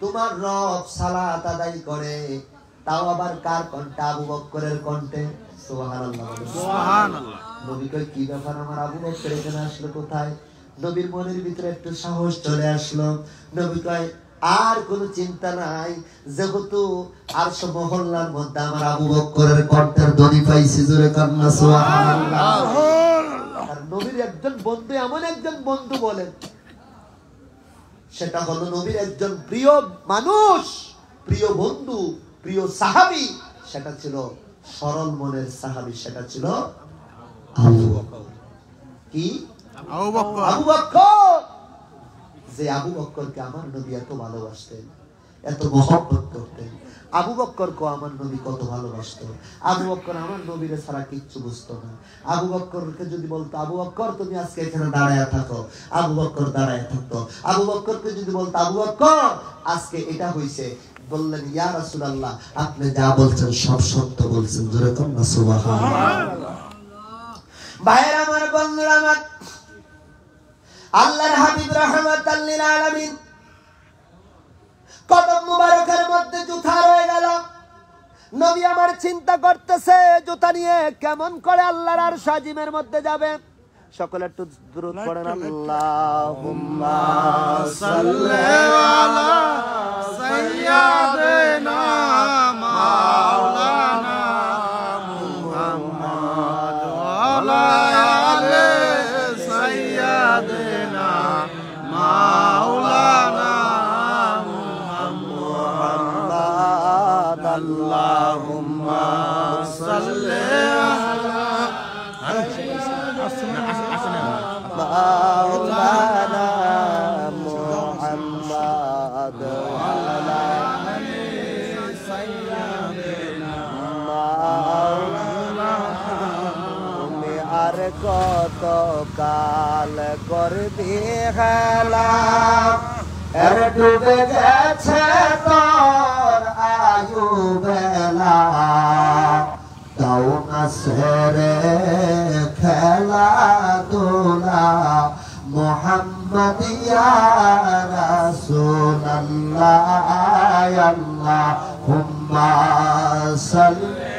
তোমার রব সালাত আদায় করে। তাও আবার কার কণ্ঠে? আবু বকরের কণ্ঠে। সুবহানাল্লাহ। সুবহানাল্লাহ। নবী কয় কি ব্যাপার, আমার আবু বকর এখানে আসলো কোথায়? নবীর মনের ভিতরে একটু সাহস চলে আসলো। নবী কয় আর কোনো চিন্তা নাই, যেহেতু আরশ মহল্লার মধ্যে আমার আবু বকরের কণ্ঠের ধ্বনি পাইছি, জোরে কান্না সুবহানাল্লাহ। আর নবীর একজন বন্ধু, এমন একজন বন্ধু বলেন, সেটা হলো নবীর একজন প্রিয় মানুষ, প্রিয় বন্ধু, প্রিয় সাহাবী, সেটা ছিল সরল মনের সাহাবী, সেটা ছিল আবু বকর। কি? আবু বকর। আবু বকর। যে আবু বকরকে আমার নবী এত ভালোবাসতেন, এত মহব্বত করতেন। আবু বকরকে আমার নবী কত ভালোবাসতো। আবু বকর আমার নবীর ছাড়া কিচ্ছু বুঝতো না। আবু বকরকে যদি বলতো, আবু বকর তুমি আজকে এখানে দাঁড়ায় থাকো, আবু বকর দাঁড়ায় থাকতো। আবু বকরকে যদি বলতো, আবু বকর আজকে এটা হইছে, বললেন ইয়া রাসূলুল্লাহ আপনি যা বলছেন সব সত্য বলছেন, জোরে কান্না সুবহানাল্লাহ। ভাইরা আমার, বন্ধুরা আমার, আল্লাহর হাবিব রাহমাতাল লিল আলামিন কদম মুবারকের মধ্যে জুতা রয়ে গেল। নবী আমার চিন্তা করতেছে জুতা নিয়ে কেমন করে আল্লাহর আরশ আজিমের মধ্যে যাবে। সকলে একটু দুরূদ পড়েন, আল্লাহুম্মা সাল্লি আলা সাইয়্যিদিনা মাওলানা মুহাম্মদ ওয়া আলা আলি সাইয়্যিদিনা মাওলানা মুহাম্মদ। আল্লাহুম্মা সাল্লি মাওলানা মুহাম্মদ ওয়া আলা আলি সাইয়্যিদিনা মাওলানা। তুমি আর কত কাল করবি খেলা, এর ডুবে গেছে তোর আয়ু বেলা, দাও না সেরে খেলা দোলা, মুহাম্মদ ইয়া রাসূলুল্লাহ, আল্লাহুম্মা সাল্লি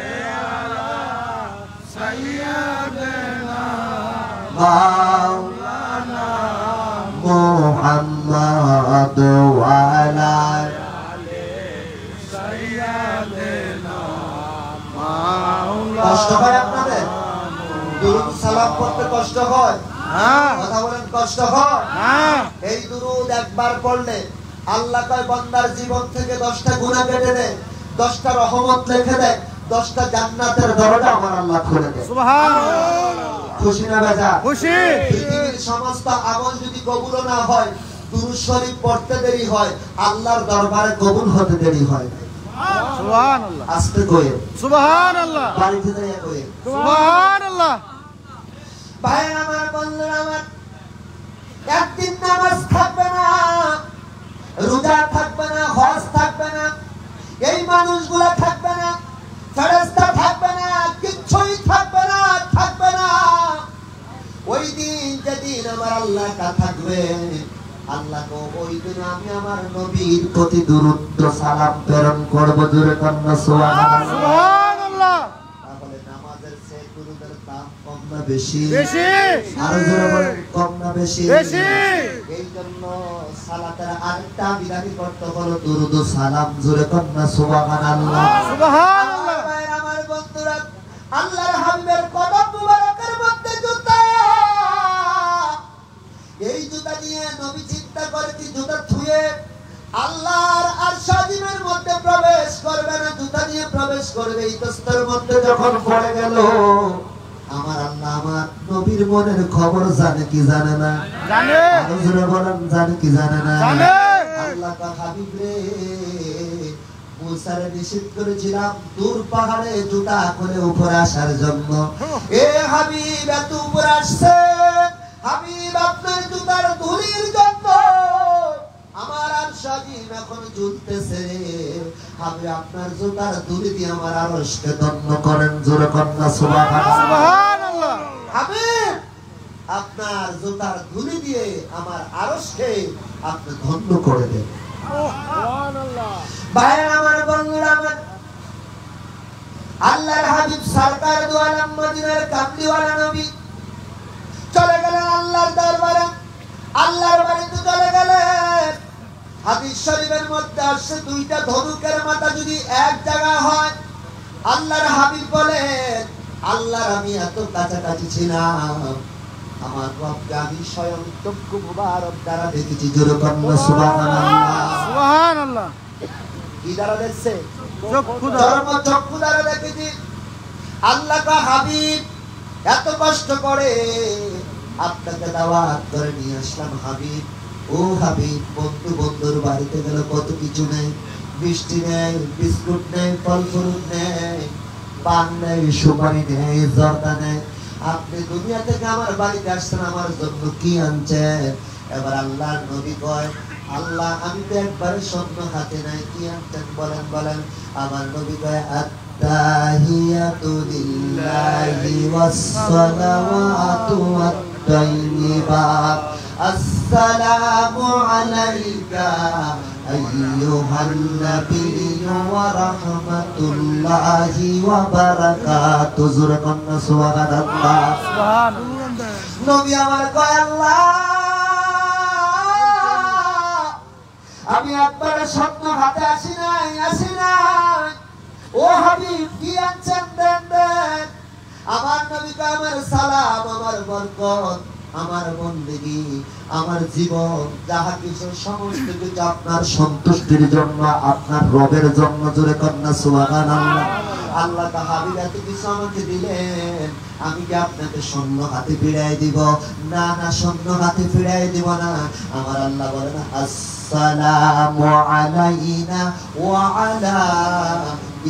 আলা সাইয়্যিদিনা মাওলানা মুহাম্মদ ওয়া আলা আলি সাইয়্যিদিনা মাওলানা। কষ্ট হয় আপনাদের? দুরূদ সালাম পড়তে কষ্ট হয়? কথা বলেন, কষ্ট হয়? এই দুরূদ একবার পড়লে আল্লাহ কয় বান্দার জীবন থেকে 10টা গুনাহ কেটে দেয়, 10টা রহমত লিখে দেয়, 10টা জান্নাতের দরজা আমার আল্লাহ খুলে দেয়। সুবহানাল্লাহ। খুশি না বেজা? খুশি। পৃথিবীর সমস্ত আমল যদি কবুল না হয়, দুরূদ শরীফ পড়তে দেরি হয়, আল্লাহর দরবারে কবুল হতে দেরি হয়। সুবহানাল্লাহ। আস্তে কই সুবহানাল্লাহ, বাড়িতে যাইয়া কই সুবহানাল্লাহ। ভাই আমার, বন্ধুরা আমার, একদিন নামাজ থাকবে না, রোজা থাকবে না, হজ থাকবে না, এই মানুষগুলা থাকবে না, ফেরেশতা থাকবে না, কিচ্ছুই থাকবে না, থাকবে না। ওই দিন যেদিন আমার আল্লাহ কা থাকবে, আল্লাহ কো ওই দিন আমি আমার নবীর প্রতি দুরূদ সালাম প্রেরণ করব, জোরে কান্না সুবহানাল্লাহ সুবহানাল্লাহ। তাহলে নামাজের চেয়ে দুরূদের দাম কম না বেশি? বেশি। আর জোরে বলেন, কম না বেশি? বেশি। এই জন্য সালাতের আরেকটা বিধানী করতে হলো দুরূদ সালাম, জোরে কান্না সুবহানাল্লাহ সুবহানাল্লাহ। আমার বন্ধুরা, আল্লাহর হাবিবের কদম মুবারকের মধ্যে জুতা, এই জুতা নিয়ে নবী চিন্তা করে কি জুতা ধুয়ে আল্লাহর আরশ আজিমের মধ্যে প্রবেশ করবে না, জুতা নিয়ে প্রবেশ করবে। এই দস্তের মধ্যে যখন পড়ে গেল, আমার আল্লাহ আমার নবীর মনের খবর জানে কি জানে না? জানে। আরো জোরে বলেন, জানে কি জানে না? জানে। আল্লাহ কা হাবিব রে, মুসারে নিষেধ করেছিলাম দূর পাহাড়ে জুতা করে উপরে আসার জন্য। এ হাবিব এত উপরে আসছে, হাবিব আপনার জুতার ধুলির জন্য আমার আরশ আজিম এখন ঝুলতেছে। হাবিব আপনার জুতার ধুলি দিয়ে আমার আরশকে ধন্য করেন, জোরে কন্যা সুবহানাল্লাহ। হাবিব আপনার জুতার ধুলি দিয়ে আমার আরশকে আপনি ধন্য করে দেন। সুবহানাল্লাহ। ভাই আমার, বন্ধুরা আমার, আল্লাহর হাবিব সরকার দু আলম মদিনার কামলিওয়ালা নবী চলে গেলেন আল্লাহর দরবারে, আল্লাহর বাড়িতে চলে গেলেন। হাদিস শরীফের মধ্যে আসছে দুইটা ধনুকের মাথা যদি এক জায়গা হয়, আল্লাহর হাবিব বলেন আল্লাহর আমি এত কাছাকাছি ছিলাম, আমার রবকে আমি স্বয়ং চক্ষু মুবারক দ্বারা দেখেছি। জোরে কন্যা সুবহানাল্লাহ, সুবহানাল্লাহ। কি দ্বারা দেখছে? চক্ষু দ্বারা। চক্ষু দ্বারা দেখেছি। আল্লাহ কা হাবিব এত কষ্ট করে আপনাকে দাওয়াত করে নিয়ে আসলাম হাবিব। ও হাবিব, বন্ধু বন্ধুর বাড়িতে গেলে কত কিছু নেই, মিষ্টি নেই, বিস্কুট নেই, ফল ফ্রুট নেই, পান নেই, সুপারি নেই, জর্দা নেই। আপনি দুনিয়া থেকে আমার বাড়িতে আসছেন, আমার জন্য কি আনছেন? এবার আল্লাহর নবী কয় আল্লাহ আমি তো একবারে স্বর্ণ হাতে নাই, কি আনছেন বলেন বলেন। আমার নবী কয় আত্তাহিয়াতু লিল্লাহি ওয়াস সালাওয়াতু ওয়াত তাইয়্যিবাত আসসালামু আলাইকা আইয়ুহান নাবিয়্যু ওয়া রাহমাতুল্লাহি ওয়া বারাকাতুহু। জোরে কন্যা সুবহানাল্লাহ। সুবহানাল্লাহ। নবী আমার কয় আল্লাহ আমি একবারে স্বপ্ন হাতে আসি নাই। ও হাবিব কি আনছেন দেন দেন। আমার নবীকে আমার সালাম, আমার বরকত, আমার বন্দেগী, আমার জীবন যাহা কিছু সমস্ত কিছু আপনার সন্তুষ্টির জন্য, আপনার রবের জন্য। জোরে কন্যা সুবহানাল্লাহ। আল্লাহ তা হাবিব এত কিছু আমাকে দিলেন, আমি কি আপনাকে শূন্য হাতে ফিরাই দিব? না না, শূন্য হাতে ফিরাই দিব না। আমার আল্লাহ বলেন আসসালামু আলাইনা ওয়া আলা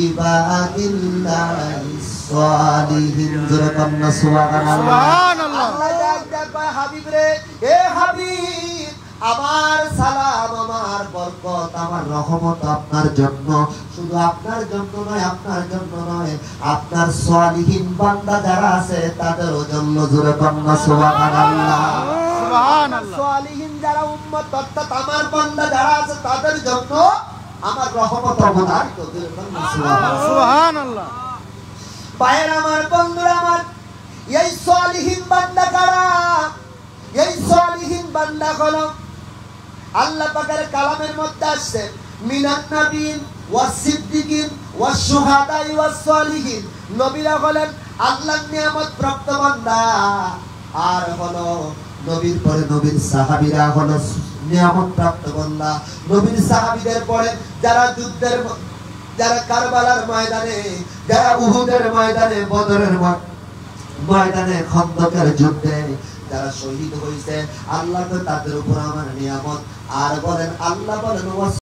ইবাদিল্লাহিস সালিহিন। জোরে কন্যা সুবহানাল্লাহ। আল্লাহ ডাক কয় হাবিব রে, এ হাবিব আমার সালাম, আমার বরকত, আমার রহমত আপনার জন্য, শুধু আপনার জন্য নয়, আপনার জন্য নয়, আপনার সালিহিন বান্দা যারা আছে তাদেরও জন্য। জোরে কন্যা সুবহানাল্লাহ। সুবহানাল্লাহ। সালিহিন যারা উম্মত অর্থাৎ আমার বান্দা যারা আছে তাদের জন্য আমার রহমত অবধারিত। জোরে কন্যা সুবহানাল্লাহ। সুবহানাল্লাহ। ভাইয়ের আমার, বন্ধুরা আমার, এই সালিহিন বান্দা কারা? এই সালিহিন বান্দা হলো আল্লাহ পাকের কালামের মধ্যে আসছে মিনান নাবিয়িন ওয়াস সিদ্দিকিন ওয়াস শুহাদা ওয়াস সালিহিন। নবীরা হলেন আল্লাহর নিয়ামত প্রাপ্ত বান্দা, আর হলো নবীর পরে নবীর সাহাবীরা হলো নিয়ামত প্রাপ্ত বান্দা। নবীর সাহাবীদের পরে যারা যুদ্ধের, যারা কারবালার ময়দানে, যারা উহুদের ময়দানে, বদরের ময়দানে, খন্দকের যুদ্ধে যারা শহীদ হয়েছে, আল্লাহ তো তাদের উপর আমার নিয়ামত। আর বলেন আল্লাহ বলেন